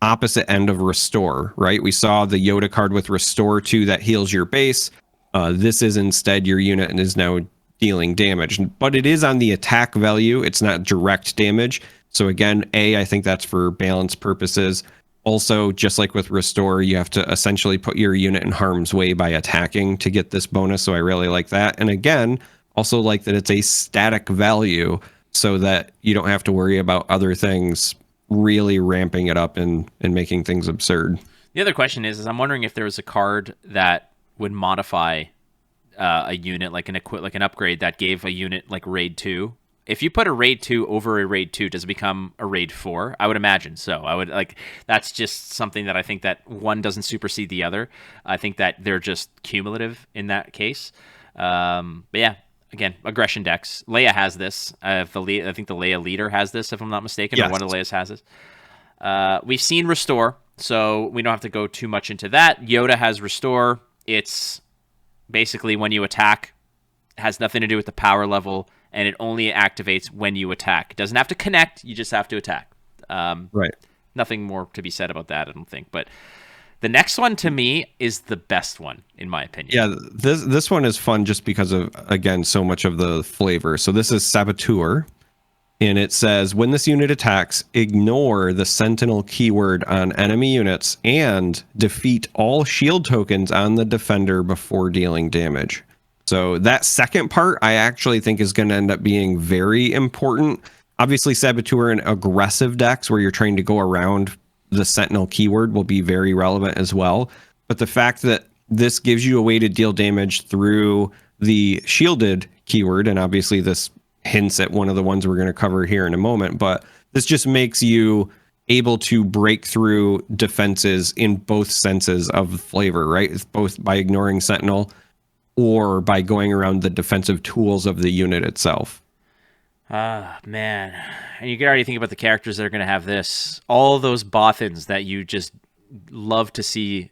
opposite end of Restore, right? We saw the Yoda card with Restore 2 that heals your base. This is instead your unit and is now dealing damage. But it is on the attack value. It's not direct damage. So again, I think that's for balance purposes. Also, just like with Restore, you have to essentially put your unit in harm's way by attacking to get this bonus. So I really like that. And again, also like that it's a static value so that you don't have to worry about other things really ramping it up and making things absurd. The other question is I'm wondering if there was a card that would modify a unit, like an upgrade that gave a unit like Raid 2. If you put a Raid 2 over a Raid 2, does it become a Raid 4? I would imagine so. That's just something that I think that one doesn't supersede the other. I think that they're just cumulative in that case. But yeah, again, aggression decks. Leia has this. I think the Leia leader has this, if I'm not mistaken, yes. Or one of Leia's has this. We've seen Restore, so we don't have to go too much into that. Yoda has Restore. It's basically when you attack, has nothing to do with the power level, and it only activates when you attack. It doesn't have to connect, you just have to attack. Right. Nothing more to be said about that, I don't think. But the next one, to me, is the best one, in my opinion. Yeah, this one is fun just because of, again, so much of the flavor. So this is Saboteur, and it says, when this unit attacks, ignore the Sentinel keyword on enemy units and defeat all shield tokens on the defender before dealing damage. So that second part, I actually think is going to end up being very important. Obviously, Saboteur in aggressive decks where you're trying to go around the Sentinel keyword will be very relevant as well. But the fact that this gives you a way to deal damage through the shielded keyword, and obviously this hints at one of the ones we're going to cover here in a moment, but this just makes you able to break through defenses in both senses of flavor, right? It's both by ignoring Sentinel or by going around the defensive tools of the unit itself. Ah, man. And you can already think about the characters that are going to have this. All those Bothans that you just love to see,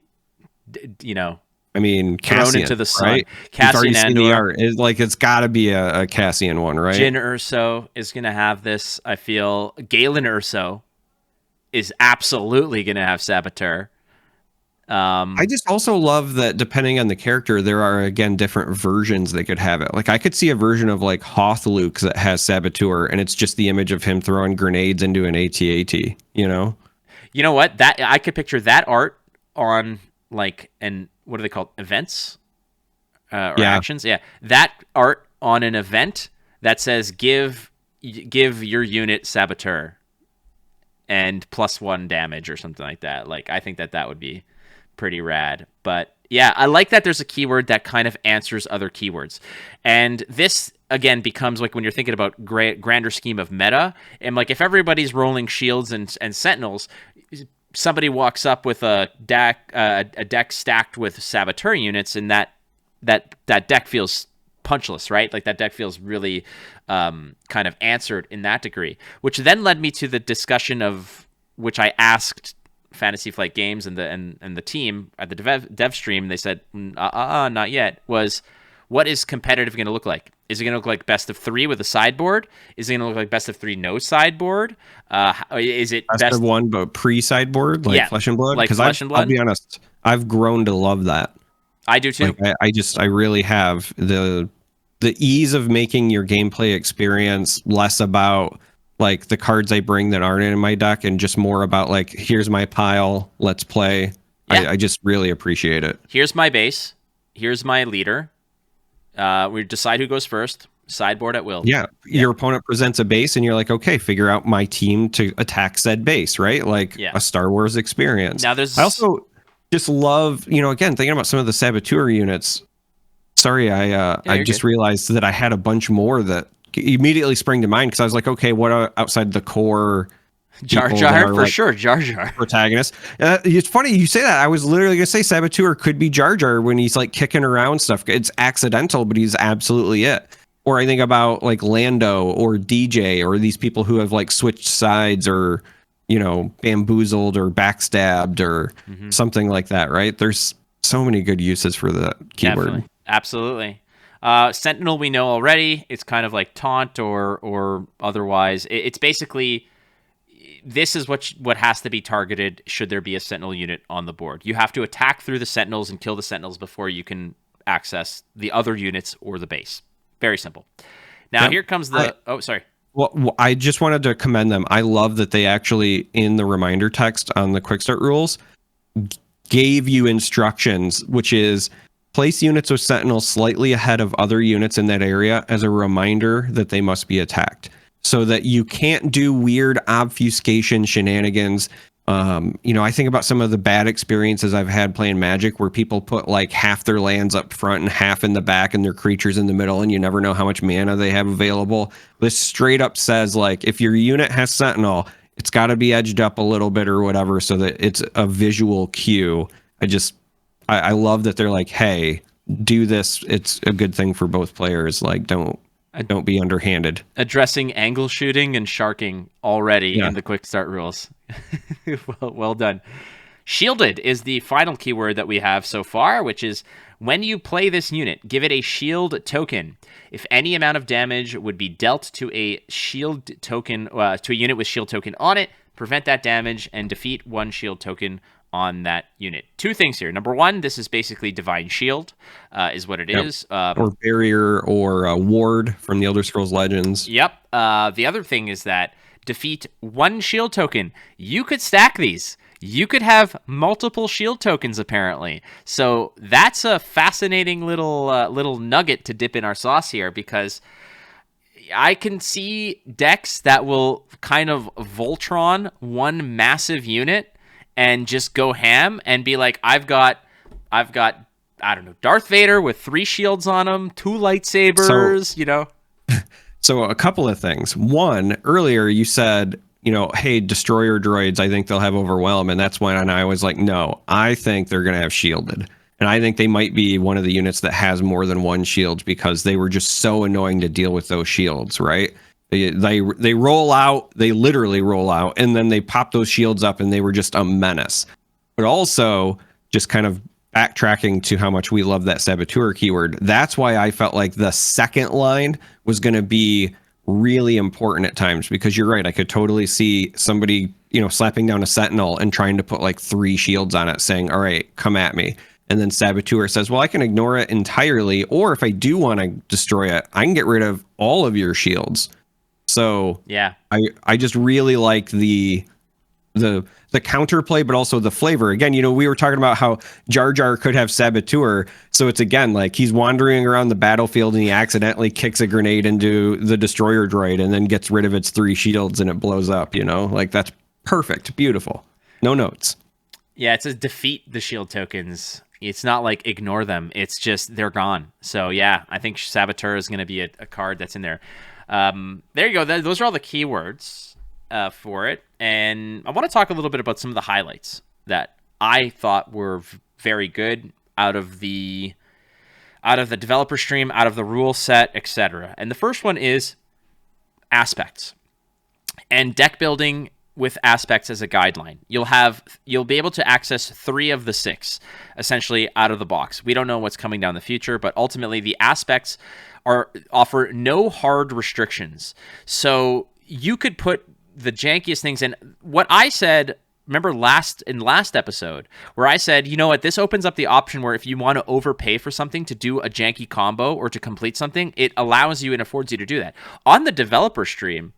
I mean, Cassian, thrown into the sun. Right? Cassian Andor. It's got to be a Cassian one, right? Jyn Erso is going to have this, I feel. Galen Erso is absolutely going to have Saboteur. I just also love that depending on the character, there are, again, different versions that could have it. Like, I could see a version of, like, Hoth Luke that has Saboteur, and it's just the image of him throwing grenades into an AT-AT, you know? You know what? That I could picture that art on, like, what are they called? Events? Or actions? Yeah. That art on an event that says, give your unit Saboteur and +1 damage or something like that. Like, I think that would be pretty rad. But yeah, I like that there's a keyword that kind of answers other keywords. And this, again, becomes like when you're thinking about grander scheme of meta, and like if everybody's rolling shields and sentinels, somebody walks up with a deck stacked with Saboteur units, and that deck feels punchless, right? Like that deck feels really kind of answered in that degree, which then led me to the discussion of which I asked Fantasy Flight Games and the team at the dev stream. They said, not yet, was what is competitive going to look like? Is it going to look like best of 3 with a sideboard? Is it going to look like best of 3 no sideboard? Is it best of 1 but pre-sideboard, like Flesh and Blood? Like Flesh and Blood? I'll be honest, I've grown to love that. I do too. Like, I really have. The ease of making your gameplay experience less about like the cards I bring that aren't in my deck and just more about like, here's my pile, let's play. Yeah. I just really appreciate it. Here's my base. here's my leader. We decide who goes first. Sideboard at will. Yeah. Your opponent presents a base and you're like, okay, figure out my team to attack said base, right? Like a Star Wars experience. Now I also just love, again, thinking about some of the Saboteur units. Sorry, I just realized that I had a bunch more that immediately sprang to mind because I was like, okay, what are outside the core? Jar Jar for sure. Jar Jar protagonist. It's funny you say that. I was literally gonna say Saboteur could be Jar Jar when he's like kicking around stuff. It's accidental, but he's absolutely it. Or I think about like Lando or DJ or these people who have like switched sides or bamboozled or backstabbed or something like that. Right? There's so many good uses for the keyword. Definitely. Absolutely. Sentinel we know already. It's kind of like taunt or otherwise. It's basically. This is what has to be targeted should there be a Sentinel unit on the board. You have to attack through the Sentinels and kill the Sentinels before you can access the other units or the base. Very simple. Now, here comes the... sorry. Well, I just wanted to commend them. I love that they actually, in the reminder text on the Quick Start rules, gave you instructions, which is place units with Sentinels slightly ahead of other units in that area as a reminder that they must be attacked. So that you can't do weird obfuscation shenanigans. I think about some of the bad experiences I've had playing Magic where people put like half their lands up front and half in the back and their creatures in the middle, and you never know how much mana they have available. This straight up says, like, if your unit has Sentinel, it's got to be edged up a little bit or whatever so that it's a visual cue. I love that they're like, hey, do this. It's a good thing for both players. Like, don't be underhanded. Addressing angle shooting and sharking already in the Quick Start rules. well done. Shielded is the final keyword that we have so far, which is when you play this unit, give it a shield token. If any amount of damage would be dealt to a shield token, to a unit with shield token on it, prevent that damage and defeat one shield token on that unit. Two things here. Number one, this is basically Divine Shield, is what it is. Or Barrier or Ward from the Elder Scrolls Legends. Yep. The other thing is that defeat one shield token. You could stack these. You could have multiple shield tokens, apparently. So that's a fascinating little nugget to dip in our sauce here, because I can see decks that will kind of Voltron one massive unit and just go ham and be like, I've got, I don't know, Darth Vader with 3 shields on him, 2 lightsabers, So a couple of things. One, earlier you said, hey, destroyer droids, I think they'll have overwhelm. And that's when I was like, no, I think they're going to have shielded. And I think they might be one of the units that has more than 1 shield because they were just so annoying to deal with those shields, right? They roll out, they literally roll out, and then they pop those shields up and they were just a menace. But also, just kind of backtracking to how much we love that Saboteur keyword, that's why I felt like the second line was going to be really important at times, because you're right, I could totally see somebody, slapping down a Sentinel and trying to put like 3 shields on it, saying, all right, come at me. And then Saboteur says, well, I can ignore it entirely, or if I do want to destroy it, I can get rid of all of your shields. So yeah, I just really like the counterplay, but also the flavor. Again, we were talking about how Jar Jar could have Saboteur. So it's again like he's wandering around the battlefield and he accidentally kicks a grenade into the destroyer droid and then gets rid of its 3 shields and it blows up, like that's perfect. Beautiful. No notes. Yeah, it says defeat the shield tokens. It's not like ignore them. It's just they're gone. So yeah, I think Saboteur is going to be a card that's in there. There you go. Those are all the keywords for it. And I want to talk a little bit about some of the highlights that I thought were very good out of the developer stream, out of the rule set, etc. And the first one is aspects and deck building with aspects as a guideline. You'll be able to access 3 of the 6 essentially out of the box. We don't know what's coming down the future, but ultimately the aspects offer no hard restrictions. So you could put the jankiest things in. What I said, remember last episode, where I said, you know what, this opens up the option where if you want to overpay for something to do a janky combo or to complete something, it allows you and affords you to do that. On the developer stream,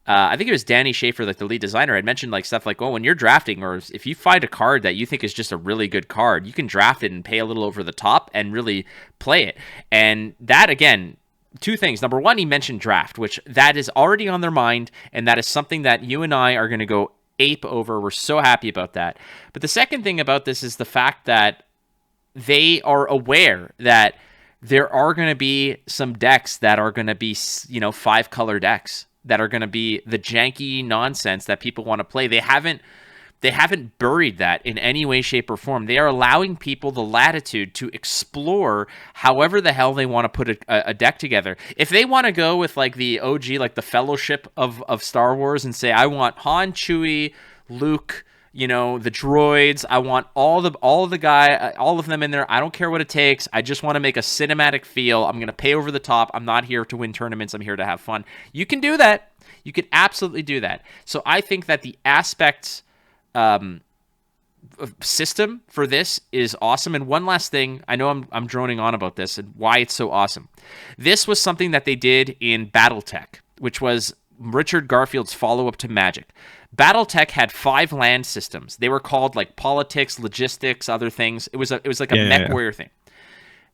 I think it was Danny Schaefer, like the lead designer, had mentioned like stuff like, oh, when you're drafting, or if you find a card that you think is just a really good card, you can draft it and pay a little over the top and really play it. And that, again, two things. Number one, he mentioned draft, which that is already on their mind, and that is something that you and I are going to go ape over. We're so happy about that. But the second thing about this is the fact that they are aware that there are going to be some decks that are going to be, 5-color decks that are going to be the janky nonsense that people want to play. They haven't buried that in any way, shape, or form. They are allowing people the latitude to explore however the hell they want to put a deck together. If they want to go with like the OG, like the Fellowship of Star Wars, and say, I want Han, Chewie, Luke, the droids, I want all of them in there. I don't care what it takes. I just want to make a cinematic feel. I'm going to pay over the top. I'm not here to win tournaments. I'm here to have fun. You can do that. You can absolutely do that. So I think that the aspects system for this is awesome. And one last thing, I know I'm droning on about this and why it's so awesome. This was something that they did in BattleTech, which was Richard Garfield's follow-up to Magic. BattleTech had 5 land systems. They were called like politics, logistics, other things. It was like a mech warrior thing.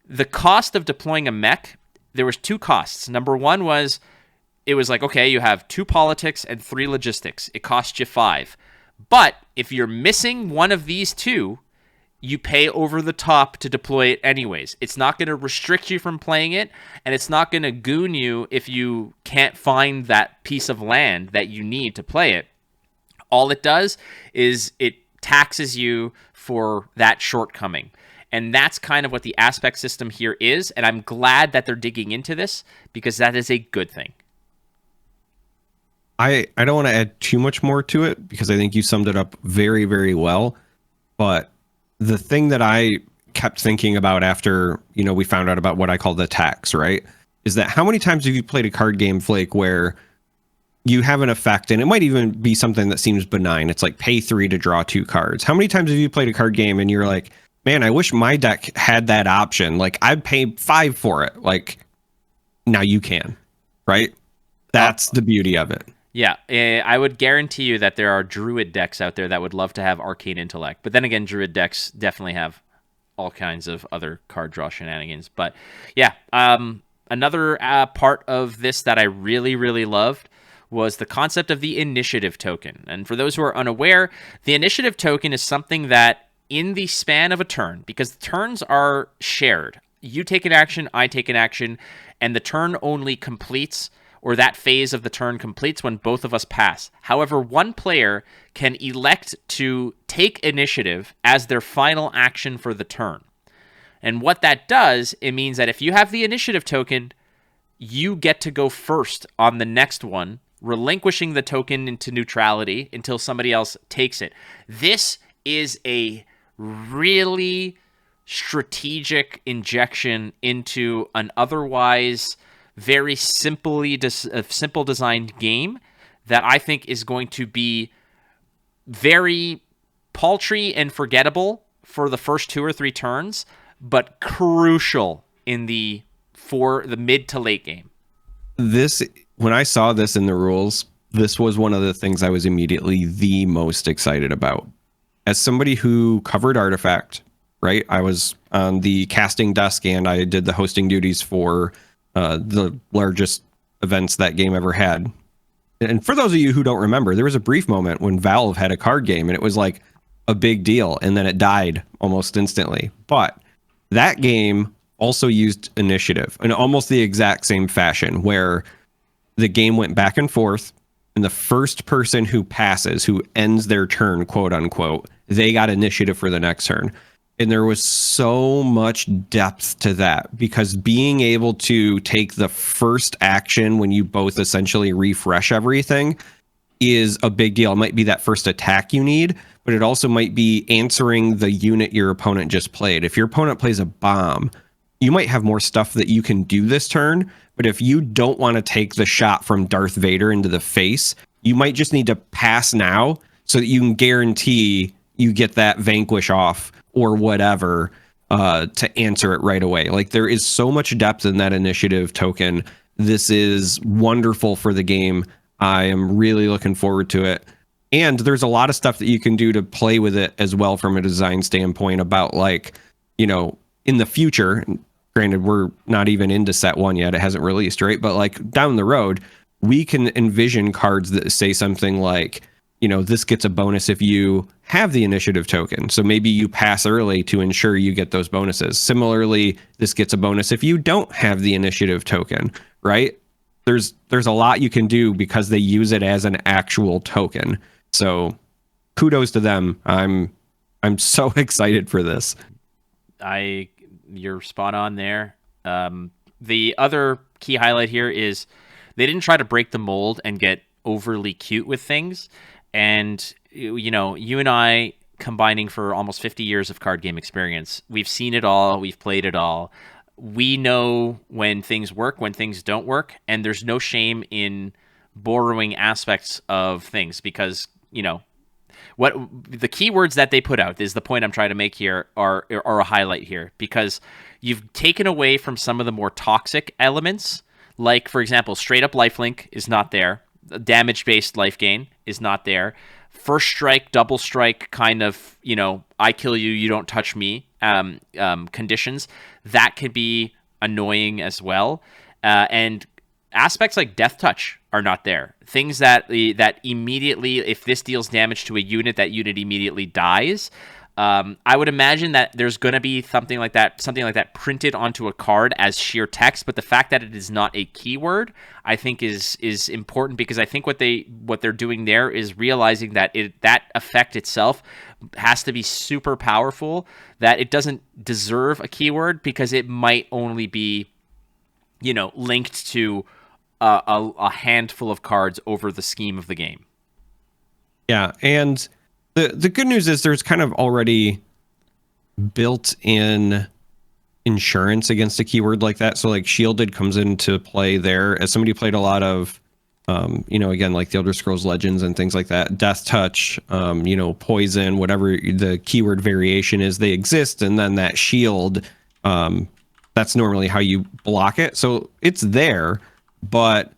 The cost of deploying a mech, there was 2 costs. Number one was, it was like, okay, you have 2 politics and 3 logistics. It costs you 5. But if you're missing one of these 2, you pay over the top to deploy it anyways. It's not going to restrict you from playing it, and it's not going to goon you if you can't find that piece of land that you need to play it. All it does is it taxes you for that shortcoming. And that's kind of what the aspect system here is, and I'm glad that they're digging into this because that is a good thing. I don't want to add too much more to it because I think you summed it up very, very well. But the thing that I kept thinking about after, we found out about what I call the tax, right? Is that how many times have you played a card game, Flake, where you have an effect, and it might even be something that seems benign. It's like pay 3 to draw 2 cards. How many times have you played a card game and you're like, man, I wish my deck had that option. Like, I'd pay 5 for it. Like, now you can, right? That's the beauty of it. Yeah, I would guarantee you that there are Druid decks out there that would love to have Arcane Intellect. But then again, Druid decks definitely have all kinds of other card draw shenanigans. But yeah, another part of this that I really, really loved was the concept of the initiative token. And for those who are unaware, the initiative token is something that in the span of a turn, because the turns are shared, you take an action, I take an action, and the turn only completes, or that phase of the turn completes when both of us pass. However, one player can elect to take initiative as their final action for the turn. And what that does, it means that if you have the initiative token, you get to go first on the next one, relinquishing the token into neutrality until somebody else takes it. This is a really strategic injection into an otherwise very simple designed game that I think is going to be very paltry and forgettable for the first 2 or 3 turns, but crucial for the mid to late game. When I saw this in the rules, this was one of the things I was immediately the most excited about. As somebody who covered Artifact, right? I was on the casting desk and I did the hosting duties for the largest events that game ever had. And for those of you who don't remember, there was a brief moment when Valve had a card game and it was like a big deal, and then it died almost instantly. But that game also used initiative in almost the exact same fashion, where the game went back and forth, and the first person who passes, who ends their turn, quote unquote, they got initiative for the next turn. And there was so much depth to that, because being able to take the first action when you both essentially refresh everything is a big deal. It might be that first attack you need, but it also might be answering the unit your opponent just played. If your opponent plays a bomb, you might have more stuff that you can do this turn, but if you don't want to take the shot from Darth Vader into the face, you might just need to pass now so that you can guarantee you get that vanquish off or whatever to answer it right away. Like, there is so much depth in that initiative token. This is wonderful for the game. I am really looking forward to it. And there's a lot of stuff that you can do to play with it as well from a design standpoint about like, you know, in the future, granted, we're not even into set one yet. It hasn't released, right? But like down the road, we can envision cards that say something like, you know, this gets a bonus if you have the initiative token. So maybe you pass early to ensure you get those bonuses. Similarly, this gets a bonus if you don't have the initiative token, right? There's a lot you can do because they use it as an actual token. So kudos to them. I'm so excited for this. You're spot on there. The other key highlight here is they didn't try to break the mold and get overly cute with things. And, you know, you and I combining for almost 50 years of card game experience, we've seen it all. We've played it all. We know when things work, when things don't work. And there's no shame in borrowing aspects of things because, you know, what the keywords that they put out is the point I'm trying to make here are a highlight here because you've taken away from some of the more toxic elements, like, for example, straight up lifelink is not there. Damage-based life gain is not there. First strike, double strike kind of, you know, I kill you, you don't touch me conditions. That could be annoying as well. And aspects like death touch are not there. Things that immediately, if this deals damage to a unit, that unit immediately dies. I would imagine that there's going to be something like that printed onto a card as sheer text, but the fact that it is not a keyword, I think is important because I think what they're doing there is realizing that that effect itself has to be super powerful, that it doesn't deserve a keyword because it might only be, you know, linked to a handful of cards over the scheme of the game. Yeah, and the good news is there's kind of already built-in insurance against a keyword like that. So like shielded comes into play there. As somebody played a lot of, you know, again, like the Elder Scrolls Legends and things like that, death touch, you know, poison, whatever the keyword variation is, they exist. And then that shield, that's normally how you block it. So it's there, but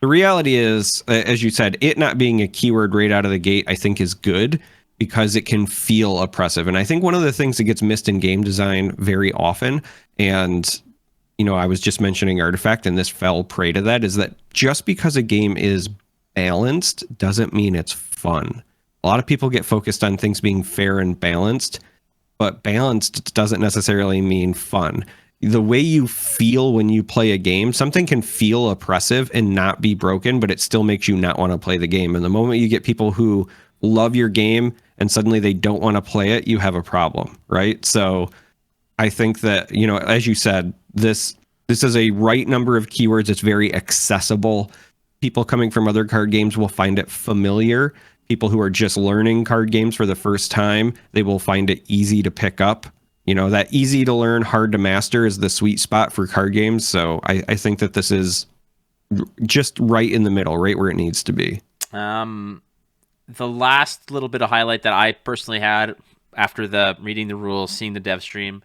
the reality is, as you said, it not being a keyword right out of the gate, I think is good because it can feel oppressive. And I think one of the things that gets missed in game design very often, and, you know, I was just mentioning Artifact and this fell prey to that, is that just because a game is balanced doesn't mean it's fun. A lot of people get focused on things being fair and balanced, but balanced doesn't necessarily mean fun. The way you feel when you play a game, something can feel oppressive and not be broken, but it still makes you not want to play the game. And the moment you get people who love your game and suddenly they don't want to play it, you have a problem, right? So I think that, you know, as you said, this is a right number of keywords. It's very accessible. People coming from other card games will find it familiar. People who are just learning card games for the first time, they will find it easy to pick up. You know, that easy to learn, hard to master is the sweet spot for card games. So I think that this is just right in the middle, right where it needs to be. The last little bit of highlight that I personally had after reading the rules, seeing the dev stream,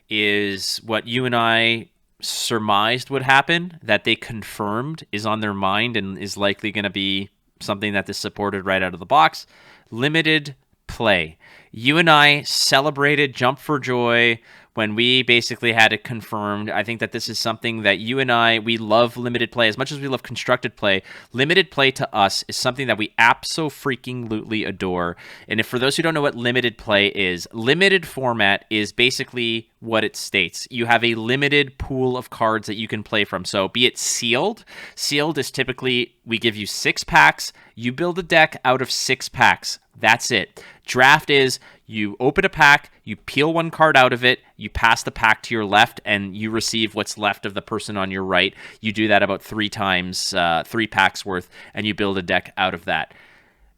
is what you and I surmised would happen, that they confirmed is on their mind and is likely going to be something that is supported right out of the box. Limited play. You and I celebrated, jumped for joy when we basically had it confirmed. I think that this is something that you and I, we love limited play as much as we love constructed play. Limited play to us is something that we abso-freaking-lutely adore. And if for those who don't know what limited play is, limited format is basically what it states. You have a limited pool of cards that you can play from. So be it sealed. Sealed is typically, we give you 6 packs. You build a deck out of 6 packs. That's it. Draft is you open a pack, you peel one card out of it, you pass the pack to your left, and you receive what's left of the person on your right. You do that about 3 times, 3 packs worth, and you build a deck out of that.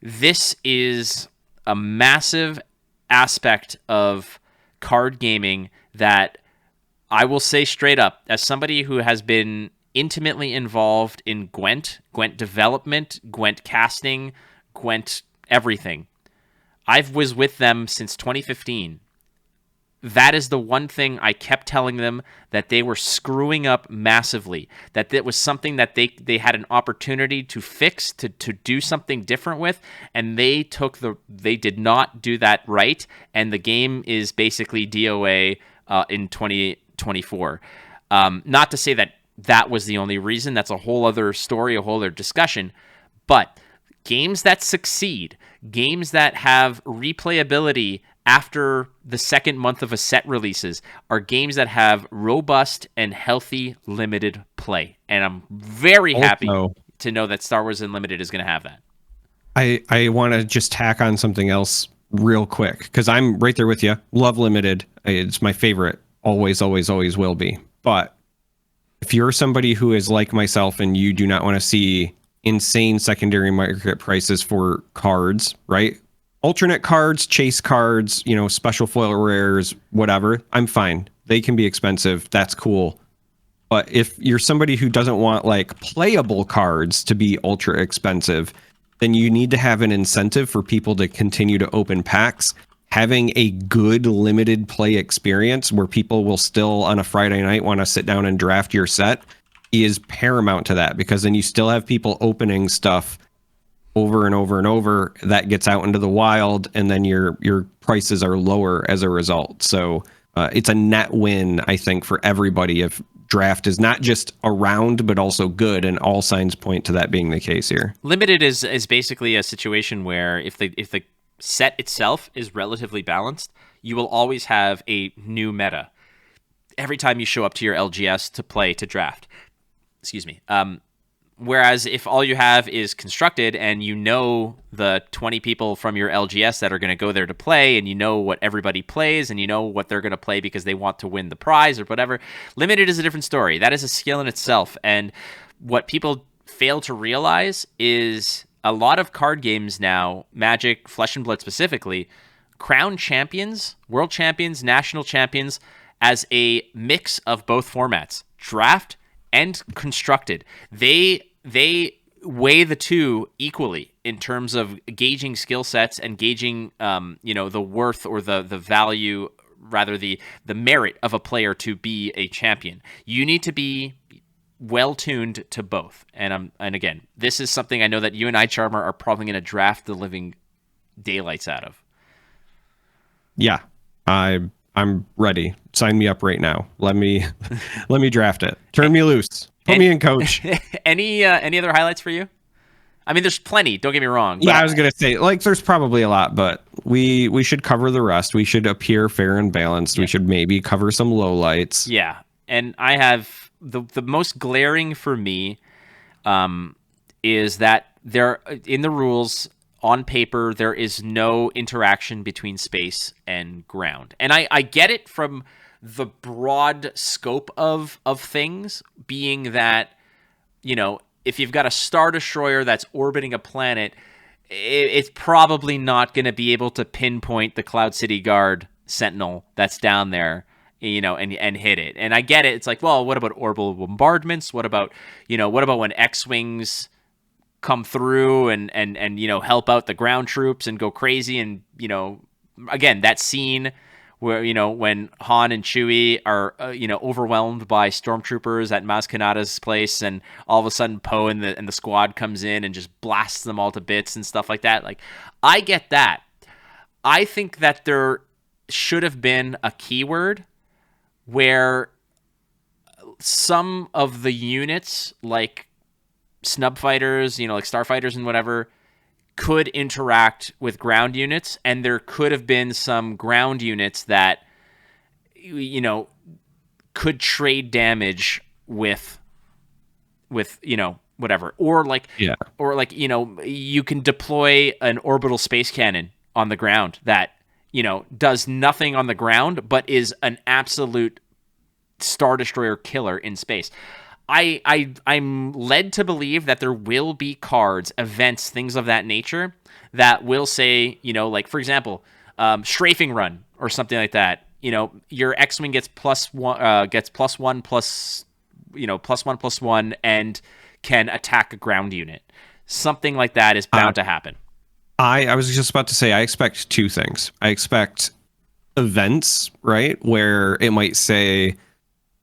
This is a massive aspect of card gaming that I will say straight up, as somebody who has been intimately involved in Gwent development, Gwent casting, Gwent everything. I was with them since 2015. that is the one thing I kept telling them that they were screwing up massively, that it was something that they had an opportunity to fix, to do something different with, and they did not do that right, and the game is basically DOA in 2024. Not to say that was the only reason. That's a whole other story, a whole other discussion, but games that succeed, games that have replayability after the second month of a set releases, are games that have robust and healthy limited play. And I'm very happy to know that Star Wars Unlimited is going to have that. I want to just tack on something else real quick, because I'm right there with you. Love limited. It's my favorite. Always, always, always will be. But if you're somebody who is like myself and you do not want to see insane secondary market prices for cards, right? Alternate cards, chase cards, special foil rares, whatever, I'm fine. They can be expensive. That's cool. But if you're somebody who doesn't want like playable cards to be ultra expensive, then you need to have an incentive for people to continue to open packs. Having a good limited play experience where people will still on a Friday night want to sit down and draft your set is paramount to that, because then you still have people opening stuff over and over and over that gets out into the wild, and then your prices are lower as a result. So it's a net win, I think, for everybody if draft is not just around but also good, and all signs point to that being the case here. Limited is basically a situation where if the set itself is relatively balanced, you will always have a new meta every time you show up to your LGS to draft. Excuse me. Whereas if all you have is constructed and the 20 people from your LGS that are going to go there to play, and what everybody plays, and what they're going to play because they want to win the prize or whatever, limited is a different story. That is a skill in itself. And what people fail to realize is a lot of card games now, Magic, Flesh and Blood specifically, crown champions, world champions, national champions as a mix of both formats, draft and constructed. They weigh the two equally in terms of gauging skill sets and gauging the worth or the value, rather the merit of a player to be a champion. You need to be well tuned to both. And again, this is something I know that you and I, Charm3r, are probably going to draft the living daylights out of. Yeah, I'm ready. Sign me up right now. Let me draft it. Turn me loose. Put me in, coach. Any other highlights for you? I mean, there's plenty. Don't get me wrong. Yeah, I was gonna say, there's probably a lot, but we should cover the rest. We should appear fair and balanced. Yeah. We should maybe cover some lowlights. Yeah, and I have the most glaring for me, is that there in the rules on paper there is no interaction between space and ground, and I get it from the broad scope of things, being that, if you've got a Star Destroyer that's orbiting a planet, it's probably not going to be able to pinpoint the Cloud City Guard Sentinel that's down there, and hit it. And I get it. It's like, well, what about orbital bombardments? What about when X-Wings come through and help out the ground troops and go crazy? And, again, that scene where, when Han and Chewie are, overwhelmed by stormtroopers at Maz Kanata's place, and all of a sudden Poe and the squad comes in and just blasts them all to bits and stuff like that. Like, I get that. I think that there should have been a keyword where some of the units, like snub fighters, like starfighters and whatever, could interact with ground units, and there could have been some ground units that could trade damage with whatever, or you can deploy an orbital space cannon on the ground that does nothing on the ground but is an absolute Star Destroyer killer in space. I'm led to believe that there will be cards, events, things of that nature that will say, for example, strafing run or something like that. Your X-Wing gets +1/+1, and can attack a ground unit. Something like that is bound to happen. I was just about to say, I expect two things. I expect events, right? Where it might say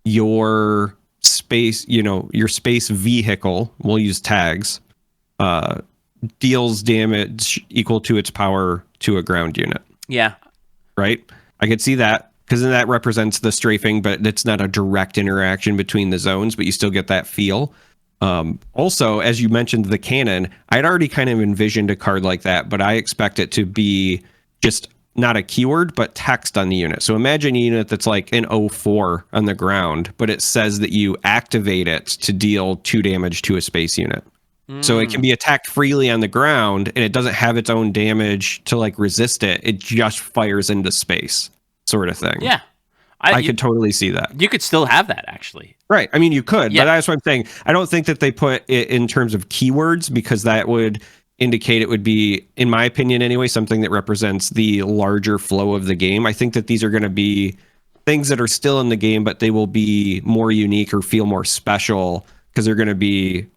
your space, your space vehicle, we'll use tags, deals damage equal to its power to a ground unit. Yeah. Right? I could see that, because then that represents the strafing, but it's not a direct interaction between the zones, but you still get that feel. Also, as you mentioned, the cannon, I'd already kind of envisioned a card like that, but I expect it to be just not a keyword, but text on the unit. So imagine a unit that's like an 0-4 on the ground, but it says that you activate it to deal 2 damage to a space unit. So it can be attacked freely on the ground, and it doesn't have its own damage to like resist it. It just fires into space, sort of thing. Yeah. I could totally see that. You could still have that, actually. Right. I mean, you could, but that's what I'm saying. I don't think that they put it in terms of keywords, because that would indicate it would be, in my opinion anyway, something that represents the larger flow of the game. I think that these are going to be things that are still in the game, but they will be more unique or feel more special, because they're going to be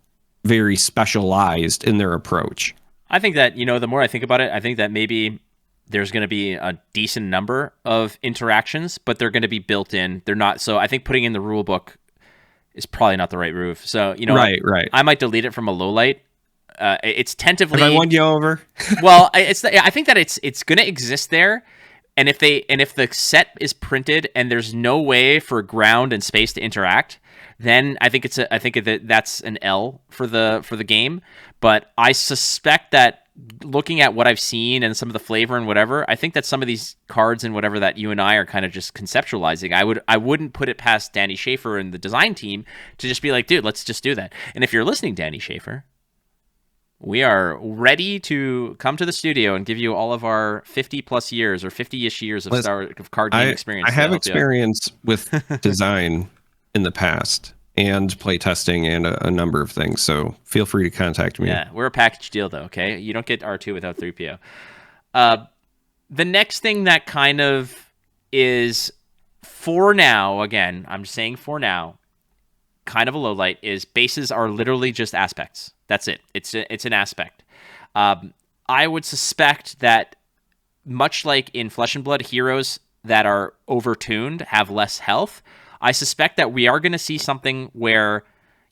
very specialized in their approach. I think that, the more I think about it, I think that maybe there's going to be a decent number of interactions, but they're going to be built in. They're not. So I think putting in the rule book is probably not the right move. So, right. I might delete it from a low light. It's tentatively. Have I won you over? Well, I think that it's going to exist there. And if the set is printed and there's no way for ground and space to interact, then I think that's an L for the game. But I suspect that, looking at what I've seen and some of the flavor and whatever, I think that some of these cards and whatever that you and I are kind of just conceptualizing, I wouldn't put it past Danny Schaefer and the design team to just be like, dude, let's just do that. And if you're listening, Danny Schaefer, we are ready to come to the studio and give you all of our 50 plus years or 50-ish years of card game experience. I have experience with design in the past and playtesting and a number of things, so feel free to contact me. Yeah, we're a package deal though, okay? You don't get R2 without 3PO. The next thing that kind of is, for now, again, I'm saying for now, kind of a low light, is bases are literally just aspects. That's it. It's an aspect. I would suspect that, much like in Flesh and Blood, heroes that are overtuned have less health. I suspect that we are going to see something where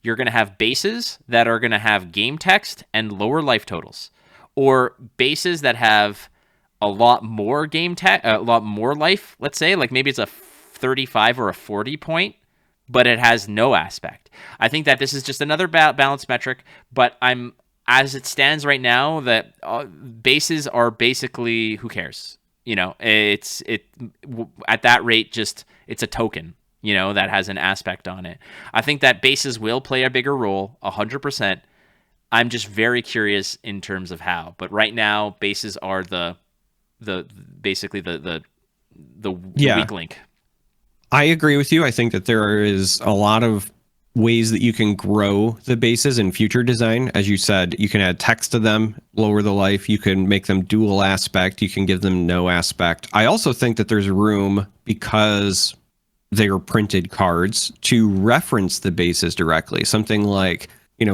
you're going to have bases that are going to have game text and lower life totals, or bases that have a lot more a lot more life. Let's say, like, maybe it's a 35 or a 40 point, but it has no aspect. I think that this is just another balance metric, but as it stands right now, that bases are basically, who cares? At that rate, just, it's a token, that has an aspect on it. I think that bases will play a bigger role, 100%. I'm just very curious in terms of how. But right now, bases are basically the weak link. I agree with you. I think that there is a lot of ways that you can grow the bases in future design. As you said, you can add text to them, lower the life. You can make them dual aspect. You can give them no aspect. I also think that there's room, because they are printed cards, to reference the bases directly. Something like,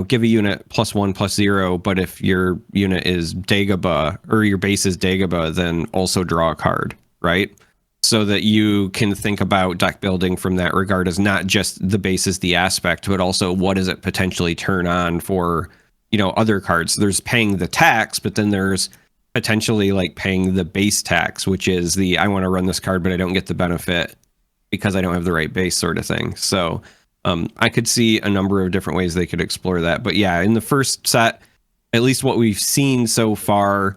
give a unit +1/+0, but if your unit is Dagobah, or your base is Dagobah, then also draw a card, right? So that you can think about deck building from that regard, as not just the base is the aspect, but also what does it potentially turn on for, other cards. There's paying the tax, but then there's potentially like paying the base tax, which is I want to run this card, but I don't get the benefit because I don't have the right base, sort of thing. So I could see a number of different ways they could explore that. But yeah, in the first set, at least what we've seen so far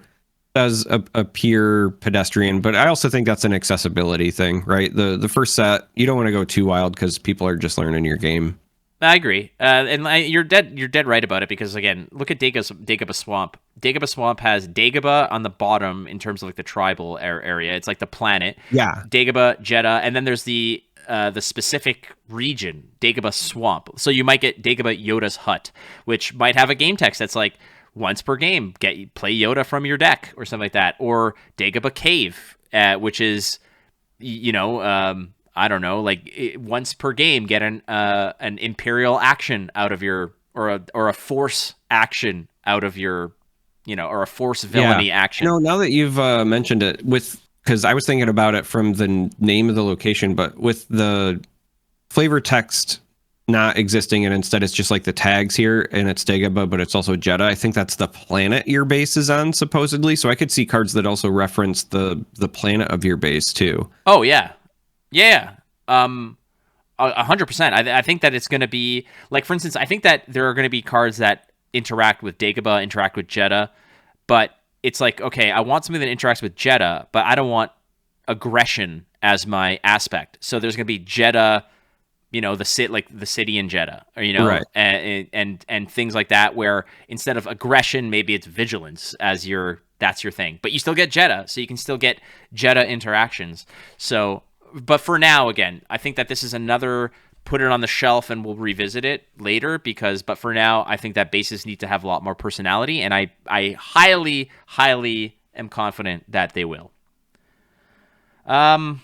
does appear pedestrian, but I also think that's an accessibility thing, right? The first set, you don't want to go too wild because people are just learning your game. I agree, you're dead right about it, because again, look at Dagobah Swamp. Dagobah Swamp has Dagobah on the bottom in terms of like the tribal area. It's like the planet. Yeah. Dagobah, Jeddah, and then there's the specific region, Dagobah Swamp. So you might get Dagobah Yoda's Hut, which might have a game text that's like, once per game, play Yoda from your deck or something like that, or Dagobah Cave, which is, I don't know, like once per game, get an Imperial action out of your, or a Force action out of your, or a Force villainy action. Now that you've mentioned it, because I was thinking about it from the name of the location, but with the flavor text not existing and instead it's just like the tags here and it's Dagobah, but it's also Jeddah. I think that's the planet your base is on, supposedly. So I could see cards that also reference the planet of your base too. Oh yeah. 100%. I think that it's going to be like, for instance, I think that there are going to be cards that interact with Dagobah, interact with Jeddah, but it's like, okay, I want something that interacts with Jeddah, but I don't want aggression as my aspect. So there's going to be Jeddah, the city in Jeddah, or Right. and things like that, where instead of aggression, maybe it's vigilance that's your thing. But you still get Jeddah, so you can still get Jeddah interactions. So, but for now, again, I think that this is another put it on the shelf and we'll revisit it later but for now, I think that bases need to have a lot more personality, and I highly, highly am confident that they will. The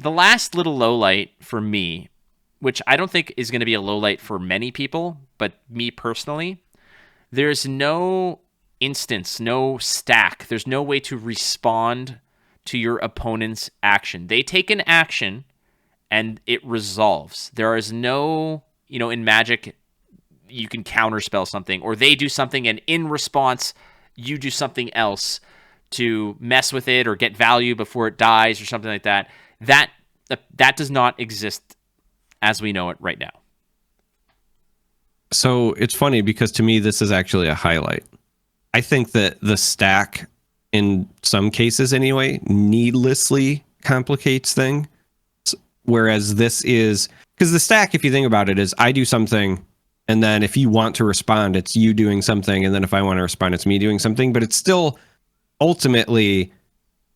last little lowlight for me, which I don't think is going to be a lowlight for many people, but me personally, there's no instance, no stack. There's no way to respond to your opponent's action. They take an action and it resolves. There is no, in Magic, you can counterspell something, or they do something and in response, you do something else to mess with it or get value before it dies or something like that. That does not exist as we know it right now. So it's funny because to me, this is actually a highlight. I think that the stack, in some cases anyway, needlessly complicates things. Whereas this is, because the stack, if you think about it, is I do something, and then if you want to respond, it's you doing something, and then if I want to respond, it's me doing something. But it's still ultimately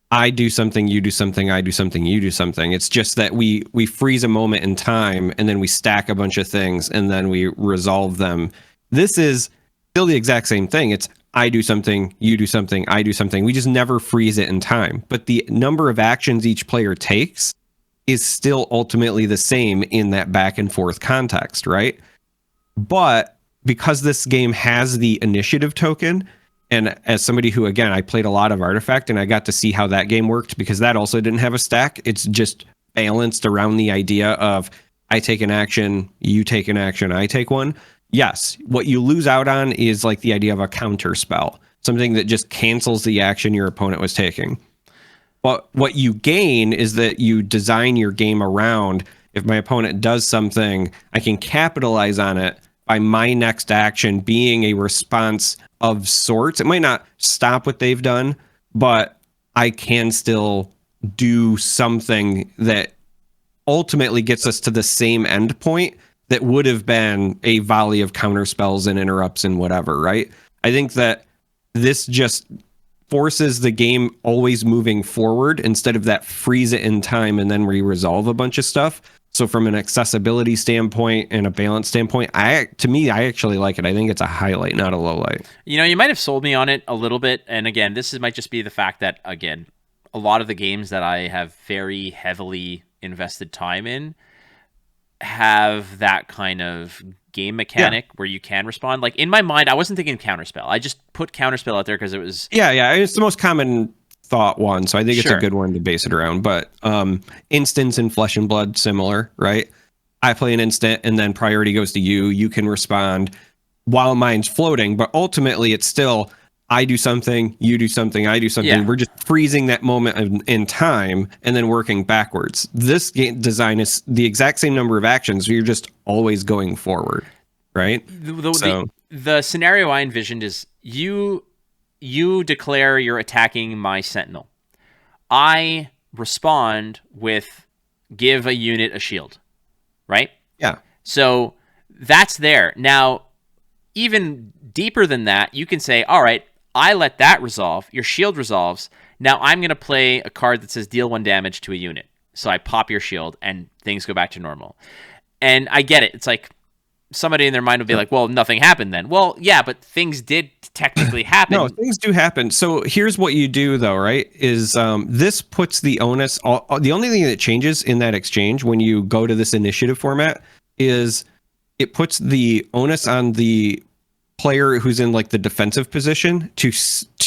I do something, you do something, I do something, you do something. It's just that we freeze a moment in time and then we stack a bunch of things and then we resolve them. This is still the exact same thing. It's I do something, you do something, I do something. We just never freeze it in time. But the number of actions each player takes is still ultimately the same in that back and forth context, right? But because this game has the initiative token, and as somebody who, again, I played a lot of Artifact and I got to see how that game worked because that also didn't have a stack. It's just balanced around the idea of I take an action, you take an action, I take one. Yes, what you lose out on is like the idea of a counter spell, something that just cancels the action your opponent was taking. But what you gain is that you design your game around, if my opponent does something, I can capitalize on it by my next action being a response of sorts. It might not stop what they've done, but I can still do something that ultimately gets us to the same end point that would have been a volley of counter spells and interrupts and whatever, right? I think that this just forces the game always moving forward instead of that freeze it in time and then resolve a bunch of stuff. So from an accessibility standpoint and a balance standpoint, I actually like it. I think it's a highlight, not a low light. You might have sold me on it a little bit. And again, might just be the fact that, again, a lot of the games that I have very heavily invested time in have that kind of game mechanic where you can respond. Like in my mind, I wasn't thinking counterspell. I just put counterspell out there because it was... Yeah. It's the most common thought one, so I think it's a good one to base it around. But instants in Flesh and Blood, similar, right? I play an instant and then priority goes to you. You can respond while mine's floating, but ultimately it's still I do something, you do something, I do something. Yeah. We're just freezing that moment in time and then working backwards. This game design is the exact same number of actions. So you're just always going forward, right? The scenario I envisioned is you declare you're attacking my Sentinel. I respond with give a unit a shield, right? Yeah. So that's there. Now, even deeper than that, you can say, all right, I let that resolve. Your shield resolves. Now I'm going to play a card that says deal 1 damage to a unit. So I pop your shield and things go back to normal. And I get it. It's like somebody in their mind would be like, well, nothing happened then. Well, yeah, but things did technically happen. No, things do happen. So here's what you do, though, right? Is this puts the onus... the only thing that changes in that exchange when you go to this initiative format is it puts the onus on the player who's in like the defensive position to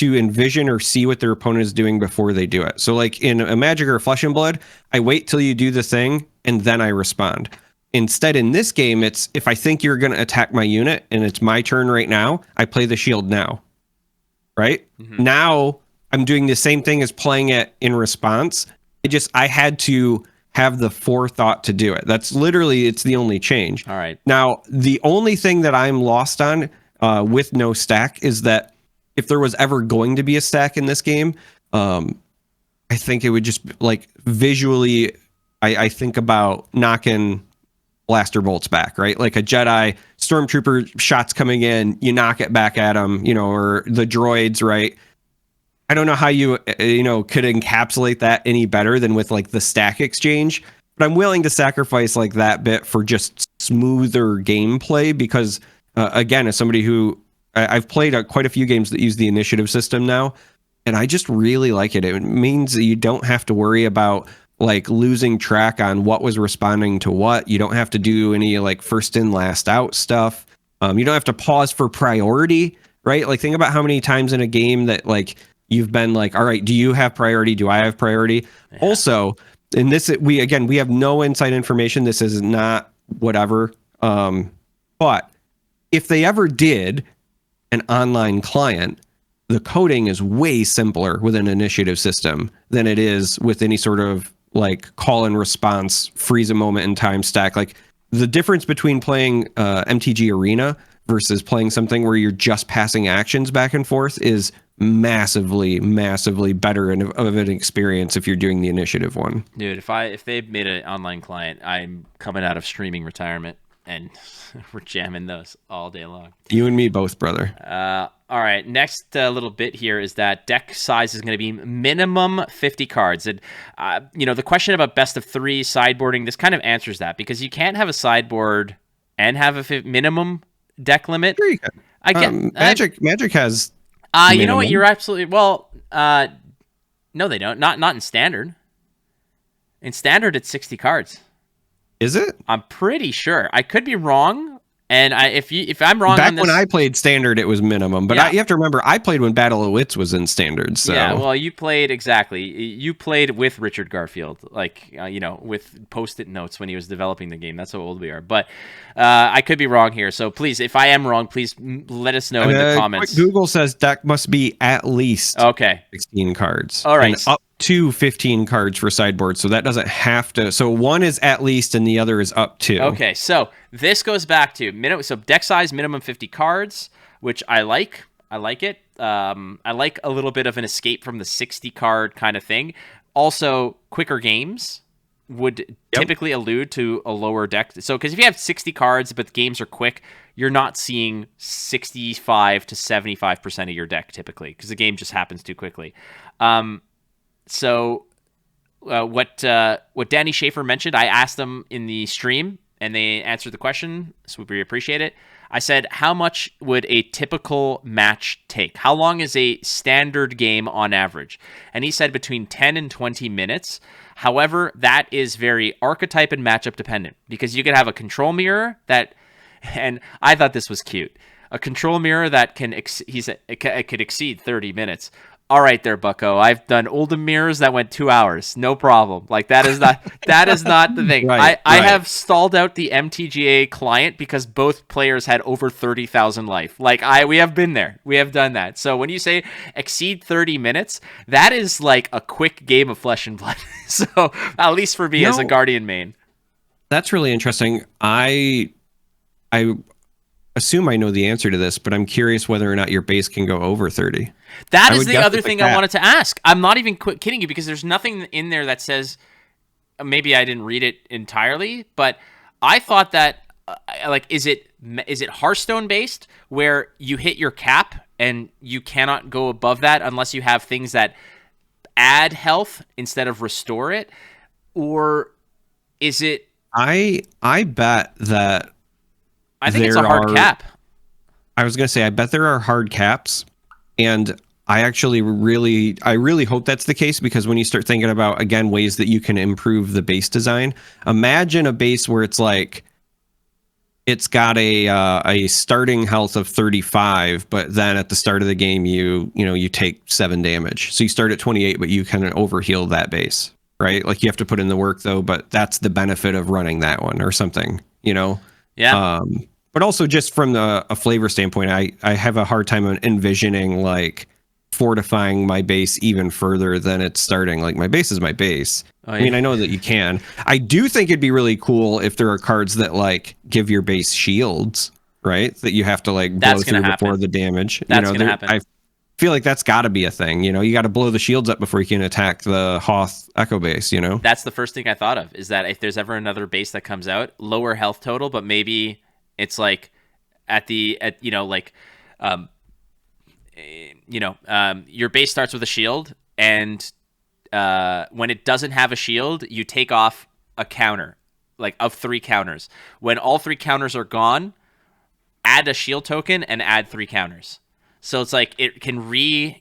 envision or see what their opponent is doing before they do it. So like in a Magic or Flesh and Blood, I wait till you do the thing and then I respond. Instead, in this game, it's if I think you're going to attack my unit and it's my turn right now, I play the shield now. Right? Mm-hmm. Now I'm doing the same thing as playing it in response. I had to have the forethought to do it. That's literally, it's the only change. All right. Now, the only thing that I'm lost on with no stack is that if there was ever going to be a stack in this game, I think it would just like visually, I think about knocking blaster bolts back, right? Like a Jedi stormtrooper shots coming in, you knock it back at them, or the droids, right? I don't know how you could encapsulate that any better than with like the stack exchange, but I'm willing to sacrifice like that bit for just smoother gameplay because again, as somebody who I've played quite a few games that use the initiative system now, and I just really like it. It means that you don't have to worry about like losing track on what was responding to what. You don't have to do any like first in, last out stuff. You don't have to pause for priority, right? Like think about how many times in a game that like you've been like, all right, do you have priority? Do I have priority? Yeah. Also, in this, we have no inside information. This is not whatever. But if they ever did an online client, the coding is way simpler with an initiative system than it is with any sort of like call and response, freeze a moment in time stack. Like the difference between playing MTG Arena versus playing something where you're just passing actions back and forth is massively better of an experience if you're doing the initiative one. Dude, if they made an online client, I'm coming out of streaming retirement and we're jamming those all day long. You and me both, brother. All right, next little bit here is that deck size is going to be minimum 50 cards. And, the question about best of 3 sideboarding, this kind of answers that because you can't have a sideboard and have a minimum deck limit. Sure you can. I get Magic has you know what? You're absolutely no, they don't. Not in standard. In standard, it's 60 cards. Is it? I'm pretty sure. I could be wrong. And if I'm wrong back on this, when I played standard, it was minimum. But you have to remember, I played when Battle of Wits was in standard. So yeah, well, you played exactly. You played with Richard Garfield, like with post-it notes when he was developing the game. That's how old we are. But I could be wrong here. So please, if I am wrong, please let us know in the comments. Google says deck must be at least 16 cards. All right. And up to 15 cards for sideboard. So that doesn't have to. So one is at least and the other is up to. Okay. So this goes back to so deck size minimum 50 cards, which I like. I like it. I like a little bit of an escape from the 60 card kind of thing. Also, quicker games would typically allude to a lower deck. So because if you have 60 cards but the games are quick, you're not seeing 65 to 75% of your deck typically because the game just happens too quickly. So what Danny Schaefer mentioned, I asked them in the stream, and they answered the question, so we appreciate it. I said, how much would a typical match take? How long is a standard game on average? And he said between 10 and 20 minutes. However, that is very archetype and matchup dependent, because you could have a control mirror that, and I thought this was cute, a control mirror that it could exceed 30 minutes. All right there, bucko. I've done Oldham mirrors that went 2 hours. No problem. Like that is not the thing. I have stalled out the MTGA client because both players had over 30,000 life. Like we have been there. We have done that. So when you say exceed 30 minutes, that is like a quick game of Flesh and Blood. So at least for me as a Guardian main. That's really interesting. I assume I know the answer to this, but I'm curious whether or not your base can go over 30. That is the other thing I wanted to ask. I'm not even kidding you because there's nothing in there that says, maybe I didn't read it entirely, but I thought that, is it Hearthstone based where you hit your cap and you cannot go above that unless you have things that add health instead of restore it? Or is it... I bet that... I think it's a hard cap. I was going to say, I bet there are hard caps, and I really hope that's the case, because when you start thinking about, again, ways that you can improve the base design, imagine a base where it's like it's got a starting health of 35, but then at the start of the game you take 7 damage. So you start at 28, but you kind of overheal that base, right? Like you have to put in the work though, but that's the benefit of running that one or something, Yeah. But also just from a flavor standpoint, I have a hard time envisioning like fortifying my base even further than it's starting. Like my base is my base. Oh, yeah. I mean, I know that you can. I do think it'd be really cool if there are cards that like give your base shields, right? That you have to like blow through before the damage. That's gonna happen. I feel like that's got to be a thing. You got to blow the shields up before you can attack the Hoth Echo base. That's the first thing I thought of, is that if there's ever another base that comes out, lower health total, but maybe it's like your base starts with a shield, and when it doesn't have a shield, you take off a counter, like of 3 counters. When all 3 counters are gone, add a shield token and add 3 counters. So it's like it can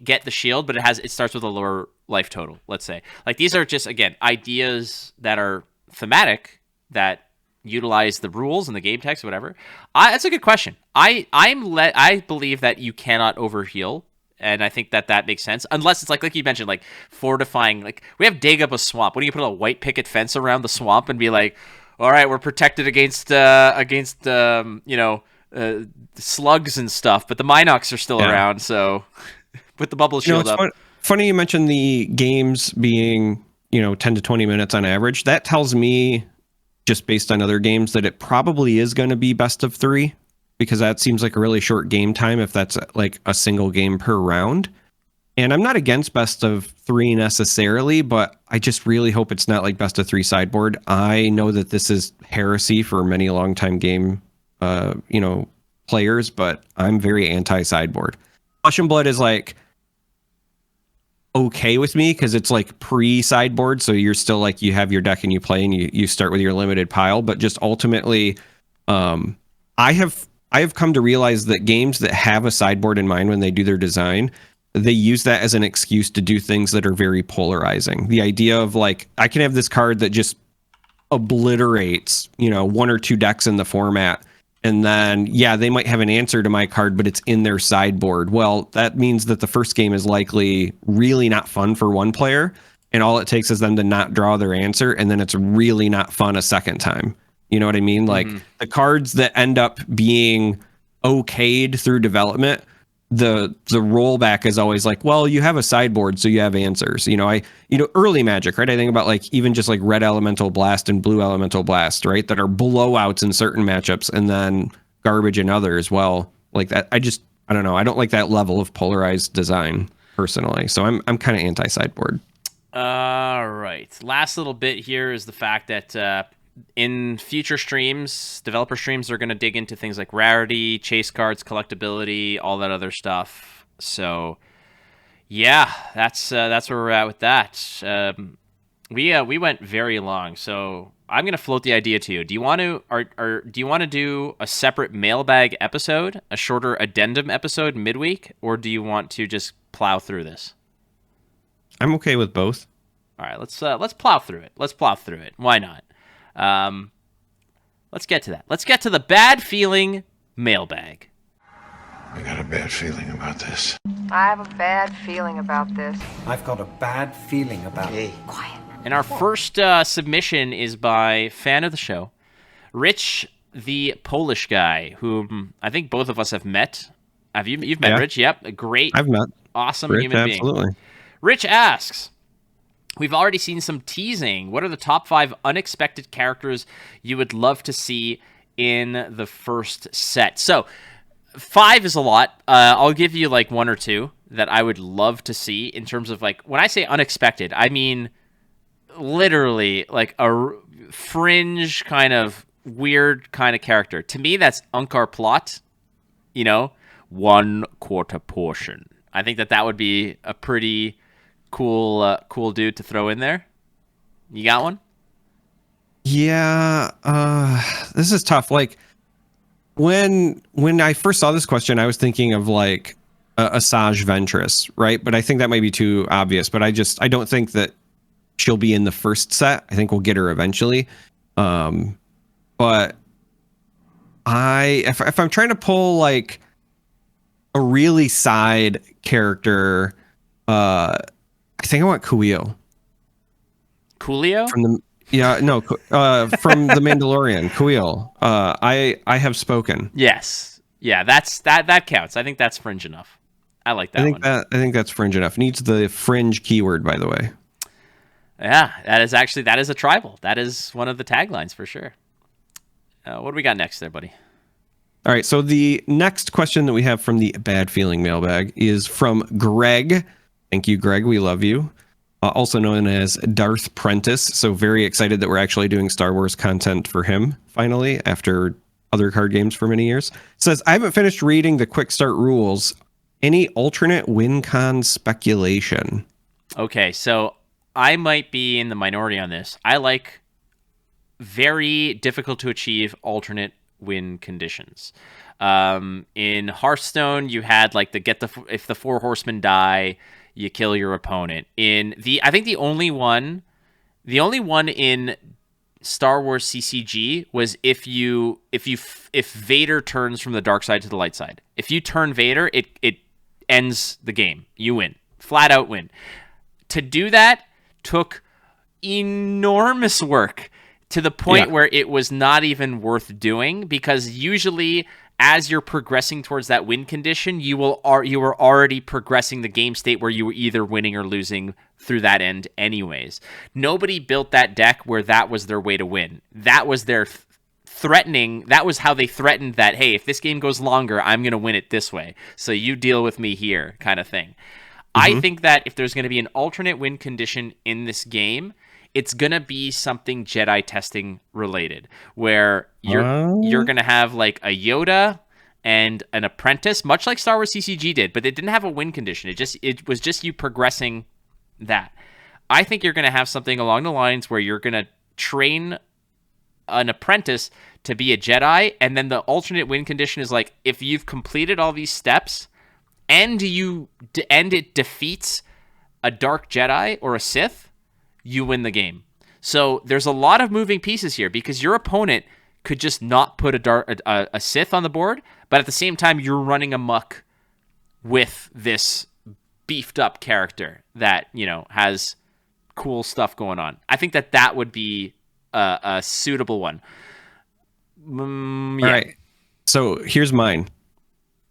get the shield, but it starts with a lower life total, let's say. Like these are just, again, ideas that are thematic that utilize the rules and the game text, whatever. That's a good question. I believe that you cannot overheal, and I think that makes sense, unless it's like you mentioned, like fortifying. Like we have dig up a swamp. What do you put a white picket fence around the swamp and be like, all right, we're protected against slugs and stuff, but the Minox are still around, so put the bubble shield up. Funny you mentioned the games being 10 to 20 minutes on average. That tells me, just based on other games, that it probably is going to be best of 3, because that seems like a really short game time if that's like a single game per round. And I'm not against best of 3 necessarily, but I just really hope it's not like best of 3 sideboard. I know that this is heresy for many longtime game players, but I'm very anti-sideboard. Flesh and Blood is like okay with me because it's like pre-sideboard, so you're still like, you have your deck and you play and you start with your limited pile. But just ultimately, I have come to realize that games that have a sideboard in mind when they do their design, they use that as an excuse to do things that are very polarizing. The idea of like, I can have this card that just obliterates 1 or 2 decks in the format, and then they might have an answer to my card, but it's in their sideboard. Well, that means that the first game is likely really not fun for one player, and all it takes is them to not draw their answer, and then it's really not fun a second time. You know what I mean? Like the cards that end up being okayed through development, the rollback is always like, well, you have a sideboard, so you have answers. Early Magic, right? I think about like even just like Red Elemental Blast and Blue Elemental Blast, right? That are blowouts in certain matchups and then garbage in others. Well, like that, I don't know. I don't like that level of polarized design personally. So I'm kind of anti-sideboard. All right. Last little bit here is the fact that in future streams, developer streams are going to dig into things like rarity, chase cards, collectability, all that other stuff. So, yeah, that's where we're at with that. We went very long, so I'm going to float the idea to you. Do you want to do a separate mailbag episode, a shorter addendum episode midweek, or do you want to just plow through this? I'm okay with both. All right, let's plow through it. Let's plow through it. Why not? Let's get to that. Let's get to the bad feeling mailbag. I got a bad feeling about this. I have a bad feeling about this. I've got a bad feeling about it. Quiet. And our first submission is by fan of the show, Rich, the Polish guy, whom I think both of us have met. You've met Rich? Yep, a great, I've met awesome Rich, human being. Absolutely. Rich asks, we've already seen some teasing. What are the top 5 unexpected characters you would love to see in the first set? So 5 is a lot. I'll give you like 1 or 2 that I would love to see in terms of like, when I say unexpected, I mean literally like a fringe kind of weird kind of character. To me, that's Unkar Plot, 1/4 portion. I think that would be a pretty cool dude to throw in there. You got one? Yeah, this is tough. Like when I first saw this question, I was thinking of like Asajj Ventress, right? But I think that might be too obvious. But I don't think that she'll be in the first set. I think we'll get her eventually. But if I'm trying to pull like a really side character, I think I want Kuio. Coolio? From the from the Mandalorian, Kuio. I have spoken. Yes. Yeah, that counts. I think that's fringe enough. I like that one. I think that's fringe enough. Needs the fringe keyword, by the way. Yeah, that is a tribal. That is one of the taglines for sure. What do we got next there, buddy? All right, so the next question that we have from the Bad Feeling Mailbag is from Greg. Thank you, Greg. We love you. Also known as Darth Prentice. So very excited that we're actually doing Star Wars content for him, finally, after other card games for many years. Says, I haven't finished reading the quick start rules. Any alternate win con speculation? Okay, so I might be in the minority on this. I like very difficult to achieve alternate win conditions. In Hearthstone, you had like if the 4 horsemen die, you kill your opponent. I think the only one in Star Wars CCG was if Vader turns from the dark side to the light side. If you turn Vader, it ends the game. You win. Flat out win. To do that took enormous work to the point where it was not even worth doing, because usually as you're progressing towards that win condition, you were already progressing the game state where you were either winning or losing through that end anyways. Nobody built that deck where that was their way to win. That was their threatening. That was how they threatened that, hey, if this game goes longer, I'm going to win it this way. So you deal with me here, kind of thing. I think that if there's going to be an alternate win condition in this game, it's going to be something Jedi testing related, where you're going to have like a Yoda and an apprentice, much like Star Wars CCG did, but it didn't have a win condition. It was just you progressing that. I think you're going to have something along the lines where you're going to train an apprentice to be a Jedi, and then the alternate win condition is like, if you've completed all these steps and it defeats a Dark Jedi or a Sith, you win the game. So there's a lot of moving pieces here, because your opponent could just not put a Sith on the board, but at the same time you're running amok with this beefed up character that, has cool stuff going on. I think that would be a suitable one. All right. So here's mine.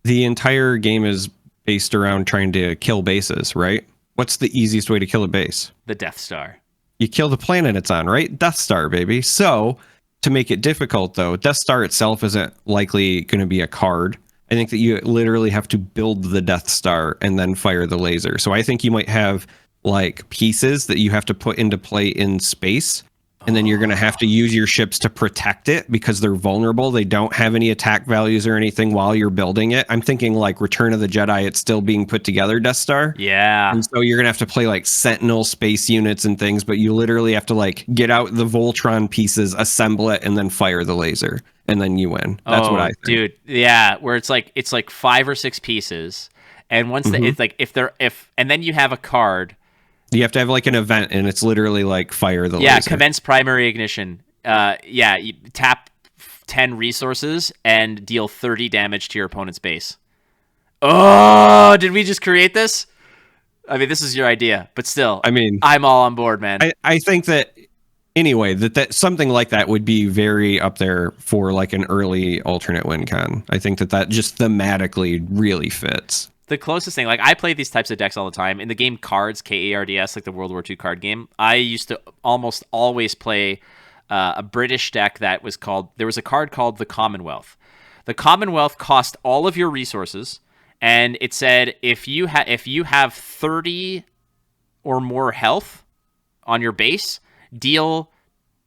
The entire game is based around trying to kill bases, right? What's the easiest way to kill a base? The Death Star. You kill the planet it's on, right? Death Star, baby. So to make it difficult, though, Death Star itself isn't likely going to be a card. I think that you literally have to build the Death Star and then fire the laser. So I think you might have like pieces that you have to put into play in space. And then you're going to have to use your ships to protect it because they're vulnerable. They don't have any attack values or anything while you're building it. I'm thinking like Return of the Jedi, it's still being put together, Death Star. Yeah. And so you're going to have to play like Sentinel space units and things, but you literally have to like get out the Voltron pieces, assemble it, and then fire the laser. And then you win. That's what I think. Dude, yeah, where it's like 5 or 6 pieces. And once it's like and then you have a card. You have to have like an event, and it's literally like fire the laser. Yeah, commence primary ignition. You tap 10 resources and deal 30 damage to your opponent's base. Oh, did we just create this? I mean, this is your idea, but still, I'm all on board, man. I think that anyway, that something like that would be very up there for like an early alternate win con. I think that just thematically really fits. The closest thing, like I play these types of decks all the time. In the game Cards, KARDS, like the World War II card game, I used to almost always play a British deck that was there was a card called the Commonwealth. The Commonwealth cost all of your resources, and it said if you have 30 or more health on your base, deal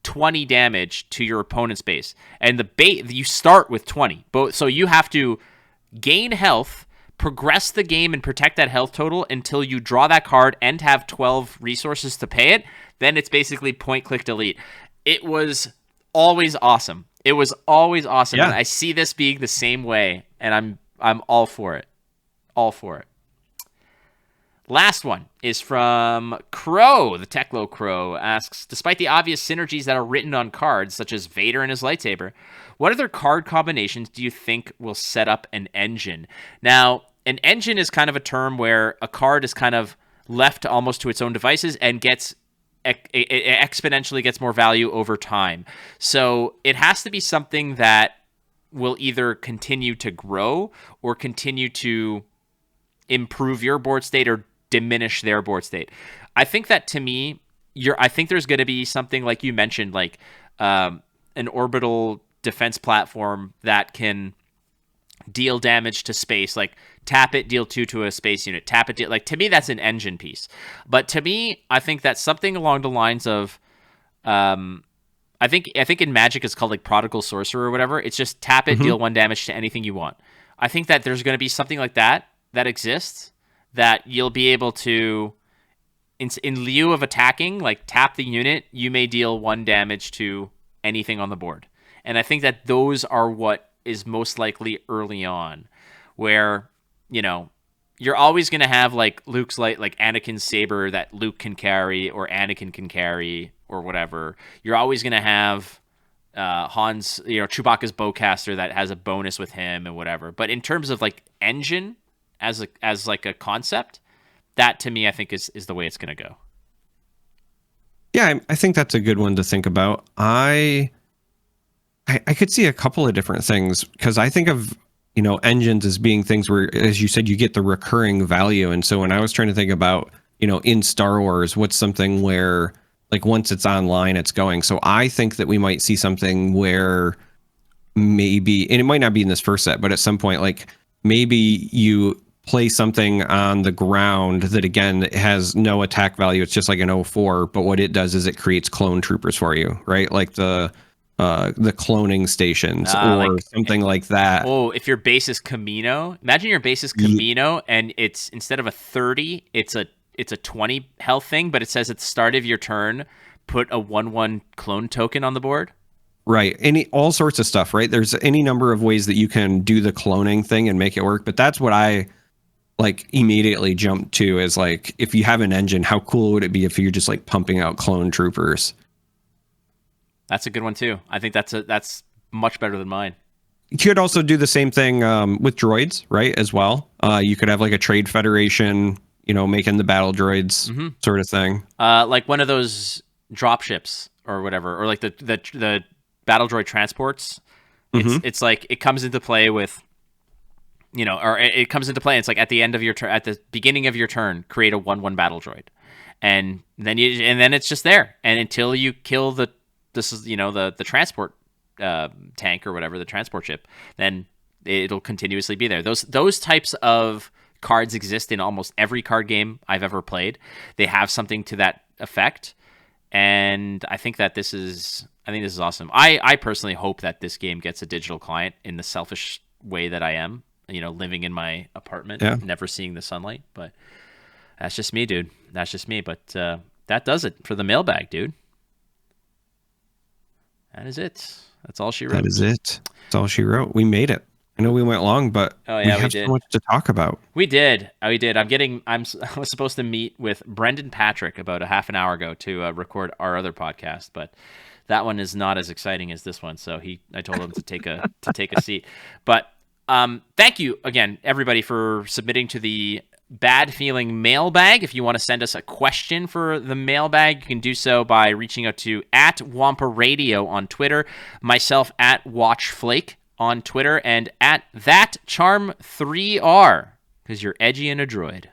20 damage to your opponent's base. And you start with 20. So you have to gain health, progress the game, and protect that health total until you draw that card and have 12 resources to pay it. Then it's basically point, click, delete. It was always awesome. Yeah. And I see this being the same way, and I'm all for it. All for it. Last one is from Crow. The Techlo Crow asks, despite the obvious synergies that are written on cards, such as Vader and his lightsaber, what other card combinations do you think will set up an engine? Now, an engine is kind of a term where a card is kind of left almost to its own devices and it exponentially gets more value over time. So it has to be something that will either continue to grow or continue to improve your board state or diminish their board state. I think that, to me, I think there's going to be something like you mentioned, like an orbital defense platform that can deal damage to space, like tap it, deal 2 to a space unit, tap it, deal, like, to me, that's an engine piece. But to me, I think that's something along the lines of, I think in Magic it's called like Prodigal Sorcerer or whatever. It's just tap it, deal 1 damage to anything you want. I think that there's going to be something like that exists, that you'll be able to, in lieu of attacking, like tap the unit, you may deal 1 damage to anything on the board. And I think that those are what is most likely early on, where, you know, you're always going to have like Luke's like Anakin's saber that Luke can carry or Anakin can carry or whatever. You're always going to have Han's, Chewbacca's bowcaster that has a bonus with him and whatever. But in terms of like engine as like a concept, that to me, I think is the way it's going to go. Yeah, I think that's a good one to think about. I could see a couple of different things, because I think of, engines as being things where, as you said, you get the recurring value. And so when I was trying to think about, in Star Wars, what's something where, like, once it's online, it's going. So I think that we might see something where maybe, and it might not be in this first set, but at some point, like, maybe you play something on the ground that, again, has no attack value. It's just like an 0-4, but what it does is it creates clone troopers for you, right? Like the cloning stations or like, something like that. Oh, if your base is Camino, imagine your base is Camino and it's, instead of a 30, it's a 20 health thing, but it says at the start of your turn, put a 1/1 clone token on the board. Right. All sorts of stuff, right? There's any number of ways that you can do the cloning thing and make it work, but that's what I like immediately jumped to, is like, if you have an engine, how cool would it be if you're just like pumping out clone troopers? That's a good one too. I think that's much better than mine. You could also do the same thing with droids, right? As well. You could have like a trade federation, making the battle droids sort of thing. Like one of those drop ships or whatever, or like the battle droid transports. It's like it comes into play with, or it comes into play. It's like at the end of your turn, at the beginning of your turn, create a 1/1 battle droid, and then it's just there, and until you kill the transport tank or whatever, the transport ship, then it'll continuously be there. Those types of cards exist in almost every card game I've ever played. They have something to that effect, and I think this is awesome. I personally hope that this game gets a digital client, in the selfish way that I am, living in my apartment, never seeing the sunlight. But that's just me, dude. That's just me. But that does it for the mailbag, dude. That is it. That's all she wrote. That is it. That's all she wrote. We made it. I know we went long, but we have so much to talk about. We did. I was supposed to meet with Brendan Patrick about a half an hour ago to record our other podcast, but that one is not as exciting as this one. So I told him to take a seat. But thank you again, everybody, for submitting to the Bad Feeling Mailbag. If you want to send us a question for the mailbag, you can do so by reaching out to @Wampa Radio on Twitter, myself @WatchFlake on Twitter, and @that Charm3r, because you're edgy and a droid.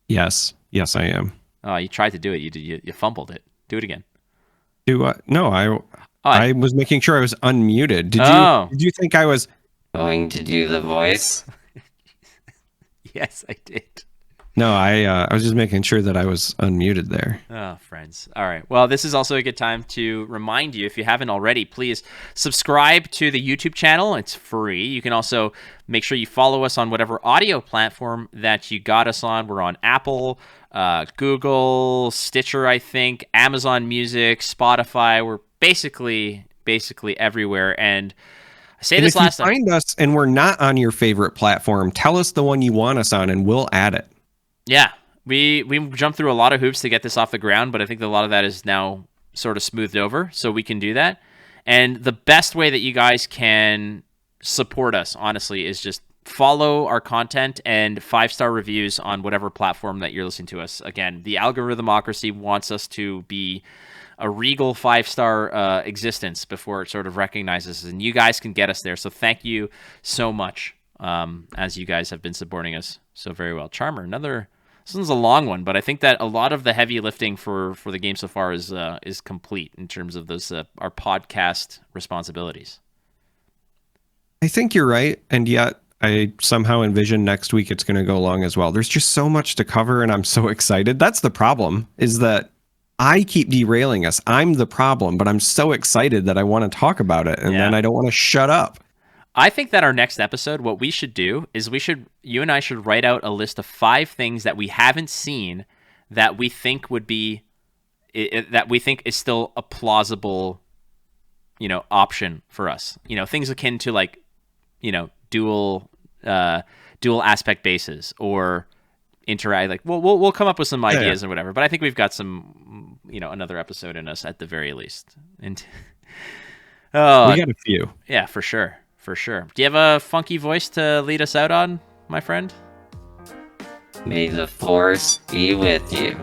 Yes, I am. Oh, you tried to do it. You fumbled it. Do it again. Do what? No, I was making sure I was unmuted. Did you think I was going to do the voice? Yes, I did. No, I was just making sure that I was unmuted there. Oh, friends. All right. Well, this is also a good time to remind you, if you haven't already, please subscribe to the YouTube channel. It's free. You can also make sure you follow us on whatever audio platform that you got us on. We're on Apple, Google, Stitcher, I think, Amazon Music, Spotify. We're basically everywhere. And I say this last time. If you find us and we're not on your favorite platform, tell us the one you want us on and we'll add it. Yeah, we jumped through a lot of hoops to get this off the ground, but I think that a lot of that is now sort of smoothed over, so we can do that. And the best way that you guys can support us, honestly, is just follow our content and 5-star reviews on whatever platform that you're listening to us. Again, the algorithmocracy wants us to be a regal 5-star existence before it sort of recognizes us, and you guys can get us there. So thank you so much, as you guys have been supporting us so very well. Charmer, this one's a long one, but I think that a lot of the heavy lifting for the game so far is complete in terms of those our podcast responsibilities. I think you're right, and yet I somehow envision next week it's going to go long as well. There's just so much to cover, and I'm so excited. That's the problem, is that I keep derailing us. I'm the problem, but I'm so excited that I want to talk about it, and then I don't want to shut up. I think that our next episode, what we should do is you and I should write out a list of 5 things that we haven't seen that we think would be, that we think is still a plausible, option for us. Things akin to like, dual aspect bases or interact. Like we'll come up with some ideas or whatever. But I think we've got some, another episode in us at the very least. And we got a few. Yeah, for sure. For sure. Do you have a funky voice to lead us out on, my friend? May the Force be with you.